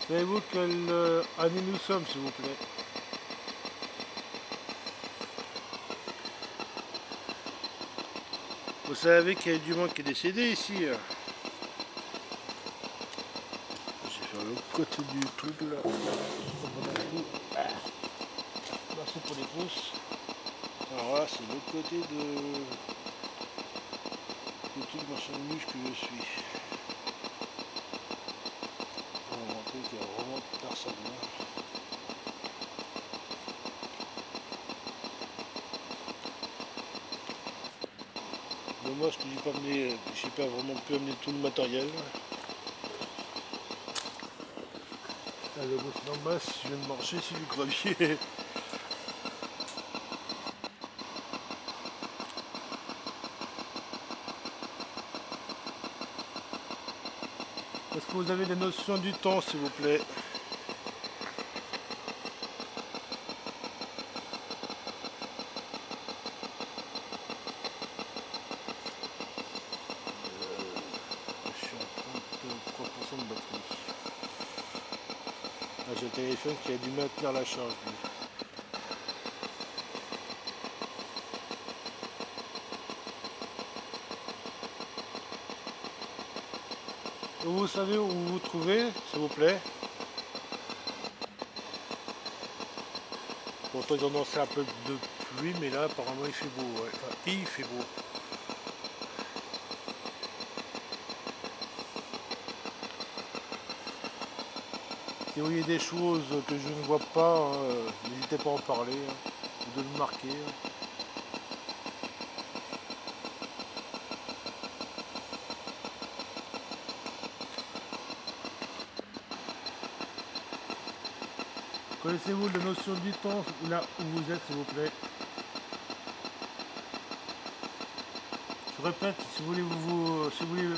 Savez-vous quelle année nous sommes, s'il vous plaît? Vous savez qu'il y a du monde qui est décédé ici. Je vais faire le côté du truc là. Merci pour les pouces. Alors là, c'est le côté du truc machin de mouche que je suis. On va montrer qu'il y a vraiment personne là. Dommage que j'ai pas vraiment pu amener tout le matériel. Ah, le boss d'en bas, je viens de marcher sur du gravier. Est-ce que vous avez des notions du temps, s'il vous plaît? Je suis à 33% de batterie. Ah, j'ai le téléphone qui a dû maintenir la charge. Lui. Vous savez où vous vous trouvez, s'il vous plaît? Pourtant, ils ont annoncé un peu de pluie, mais là, apparemment, il fait beau. Ouais. Enfin, il fait beau. Si vous voyez des choses que je ne vois pas, n'hésitez pas à en parler, ou de le marquer. Connaissez-vous la notion du temps là où vous êtes, s'il vous plaît? Je répète, si vous voulez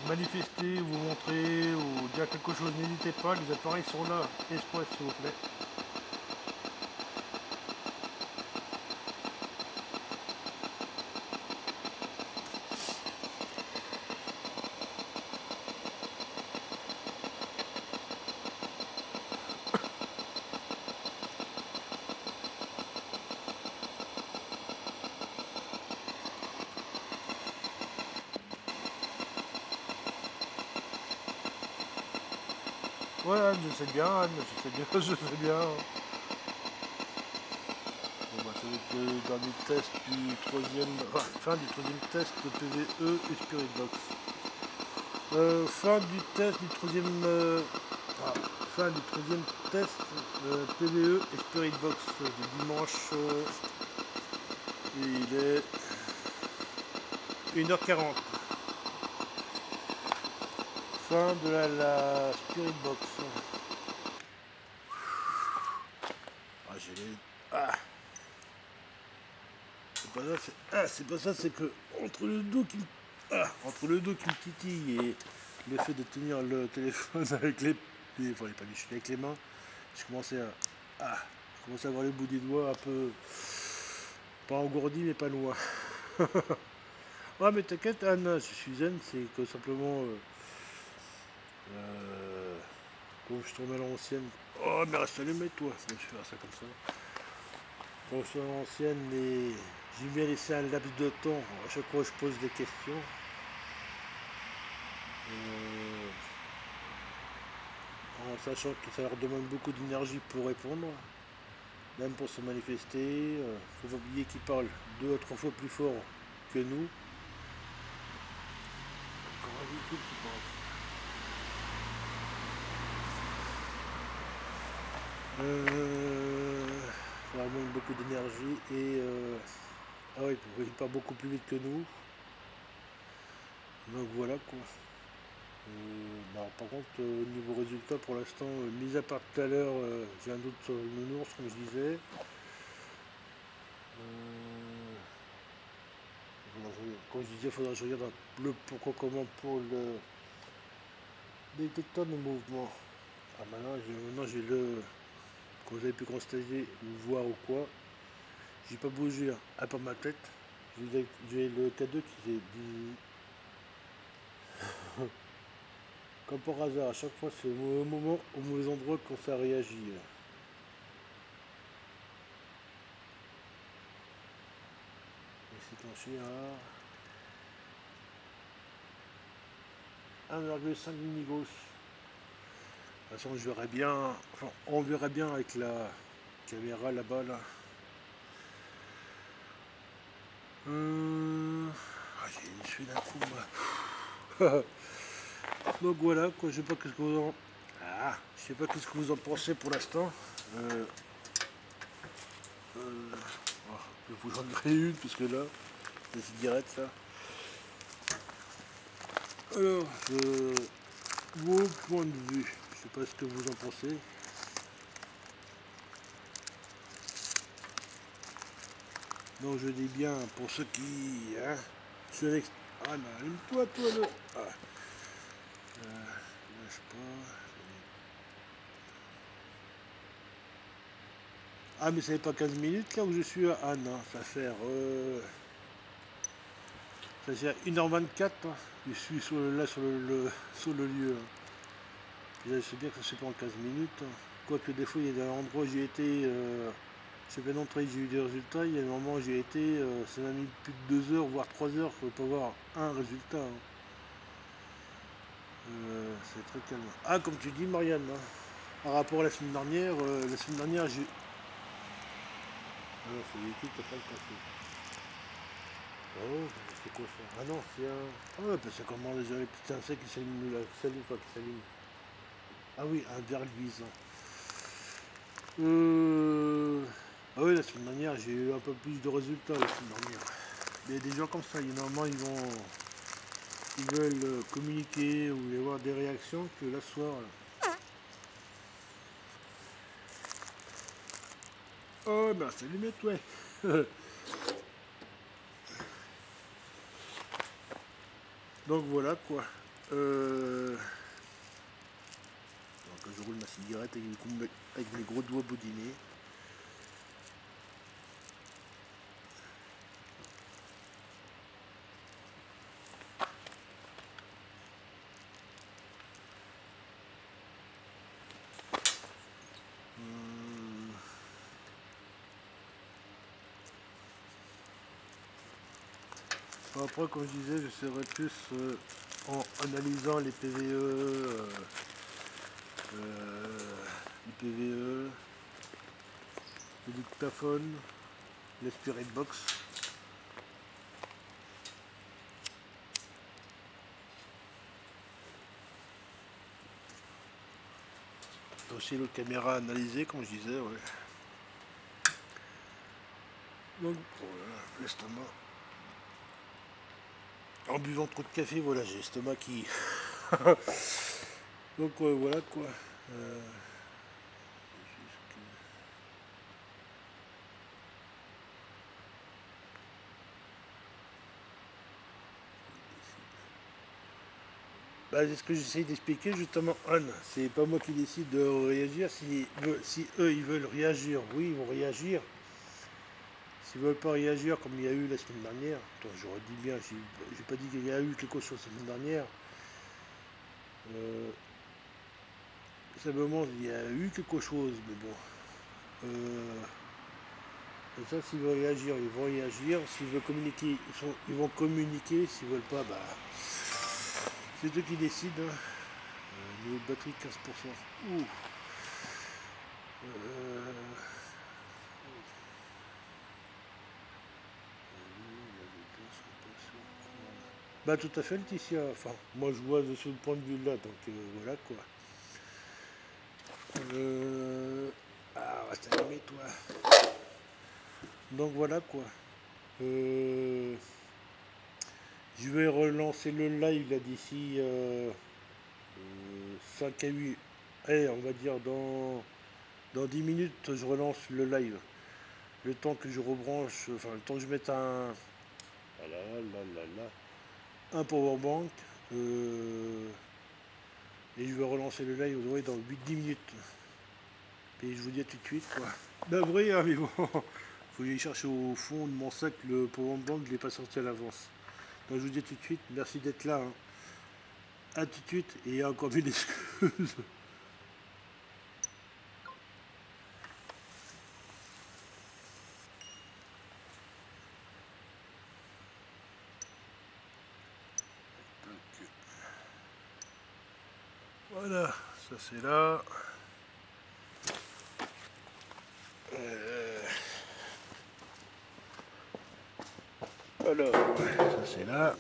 manifester, vous montrer ou dire quelque chose, n'hésitez pas, les appareils sont là. Espoir, s'il vous plaît. Ouais, Anne, je sais bien, Anne, je sais bien, je sais bien. Bon, bah, ça va être le dernier test du troisième, enfin, fin du troisième test de PVE et Spirit Box. Fin du test du troisième, fin du troisième test PVE et Spirit Box du dimanche. Et il est 1h40. Fin de la Spirit Box. Ah, j'ai les... Ah, c'est pas ça, c'est pas ça, c'est que entre le dos qui entre le dos qui me titille et le fait de tenir le téléphone avec enfin les paluches avec les mains, je commençais je commençais à avoir les bouts des doigts un peu pas engourdis mais pas loin. Ouais, mais t'inquiète, Anne, je suis zen, c'est que simplement, euh, comme je tourne à l'ancienne. Oh, mais reste allumé, toi. Bon, je vais faire ça comme ça. Quand je suis à l'ancienne, j'aime bien laisser un laps de temps à chaque fois que je pose des questions. euh, En sachant que ça leur demande beaucoup d'énergie pour répondre, même pour se manifester. Faut pas oublier qu'ils parlent 2 à 3 fois plus fort que nous. Encore un véhicule qui passe. Ça leur demande beaucoup d'énergie ah oui, ils parlent beaucoup plus vite que nous. Donc voilà quoi. Par contre, au niveau résultat, pour l'instant, mis à part tout à l'heure, j'ai un doute sur le nounours, comme je disais. Euh, Comme je disais, il faudra que je regarde le pourquoi comment pour le détecteur de mouvement. Ah, maintenant j'ai le. Comme vous avez pu constater ou voir ou quoi, j'ai pas bougé à part ma tête. J'ai le K2 qui s'est dit. Comme par hasard, à chaque fois c'est au mauvais moment, au mauvais endroit quand ça réagit. Il s'est clenché à 1,5 mini-gauss. De toute façon, je verrai bien, enfin, on verra bien avec la caméra là-bas. Là. J'ai une suie d'un coup, moi. Donc voilà, quoi, je sais pas qu'est-ce que vous en. Je sais pas qu'est-ce que vous en pensez pour l'instant. Euh, je vous en donnerai une, parce que là, les cigarettes là. Alors, mon point de vue, je sais pas ce que vous en pensez. Donc je dis bien pour ceux qui. Hein, ah non, allume-toi, toi, le. Lâche pas. Ah, mais ça n'est pas 15 minutes là où je suis. Ah non, ça fait 1h24. Hein. Je suis là sur le lieu. Hein. Là, je sais bien que ça se fait pas en 15 minutes. Hein. Quoique des fois, il y a des endroits où j'ai été. Je sais pas d'entrée, j'ai eu des résultats. Il y a des moments où j'ai été. Ça m'a mis plus de 2 heures, voire 3 heures pour avoir un résultat. Hein. C'est très calme. Ah, comme tu dis, Marianne. Hein. Par rapport à la semaine dernière, j'ai. Ah non, c'est l'équipe qui a pas le café. Oh, c'est quoi ça? Ah non, c'est un. Ah ouais, c'est comment les petits insectes qui s'allument, qui s'allument. Ah oui, un ver luisant. Ah oui, la semaine dernière, j'ai eu un peu plus de résultats la semaine dernière. Mais des gens comme ça, normalement, ils veulent communiquer ou y avoir des réactions que là, ce soir. Oh, ben, c'est limite, ouais. Donc voilà, quoi. Donc, je roule ma cigarette avec mes gros doigts boudinés. Hum, Après, comme je disais, je serai plus en analysant les PVE, les PVE, le dictaphone, les Spirit Box. Aussi le caméra analysée, comme je disais, ouais. Donc, voilà, l'estomac. En buvant trop de café, voilà, j'ai l'estomac qui. Donc, voilà quoi. Euh, c'est ce que j'essaie d'expliquer justement, Anne. C'est pas moi qui décide de réagir. Si eux ils veulent réagir, oui, ils vont réagir. S'ils veulent pas réagir comme il y a eu la semaine dernière, attends, j'aurais dit bien, j'ai pas dit qu'il y a eu quelque chose la semaine dernière. Simplement, il y a eu quelque chose, mais bon. Et ça, s'ils veulent réagir, ils vont réagir. S'ils veulent communiquer, ils vont communiquer. S'ils veulent pas, bah, c'est eux qui décident. Hein. Niveau de batterie, 15%. Ouh. Bah tout à fait Laetitia, enfin moi je vois de ce point de vue là, donc voilà quoi. Ah reste allumé toi. Donc voilà quoi. Euh, je vais relancer le live là d'ici 5 à 8. Allez, on va dire dans 10 minutes je relance le live. Le temps que je rebranche, enfin le temps que je mette ah là, là, là, là, un powerbank. Et je vais relancer le live dans 8-10 minutes. Et je vous dis à tout de suite quoi. Navré, hein, mais bon, faut que j'aille chercher au fond de mon sac le powerbank, je ne l'ai pas sorti à l'avance. Donc je vous dis à tout de suite, merci d'être là. Hein. À tout de suite et encore mille excuses. Voilà, ça c'est là. Alors, ça c'est là.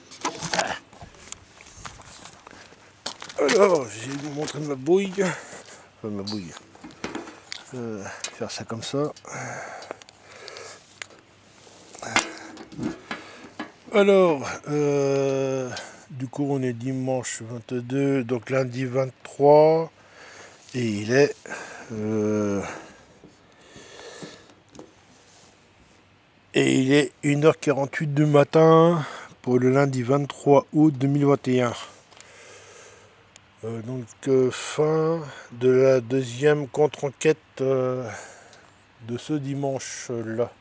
Alors, je vais vous montrer ma bouille. Enfin, ma bouille. Faire ça comme ça. Alors, du coup, on est dimanche 22, donc lundi 23. Et il est... et il est 1h48 du matin pour le lundi 23 août 2021. Fin de la deuxième contre-enquête de ce dimanche-là.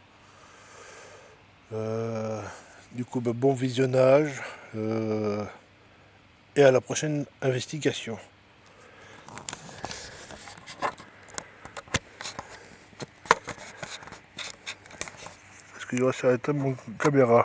Du coup, bon visionnage et à la prochaine investigation. Est-ce que je vais s'arrêter mon caméra?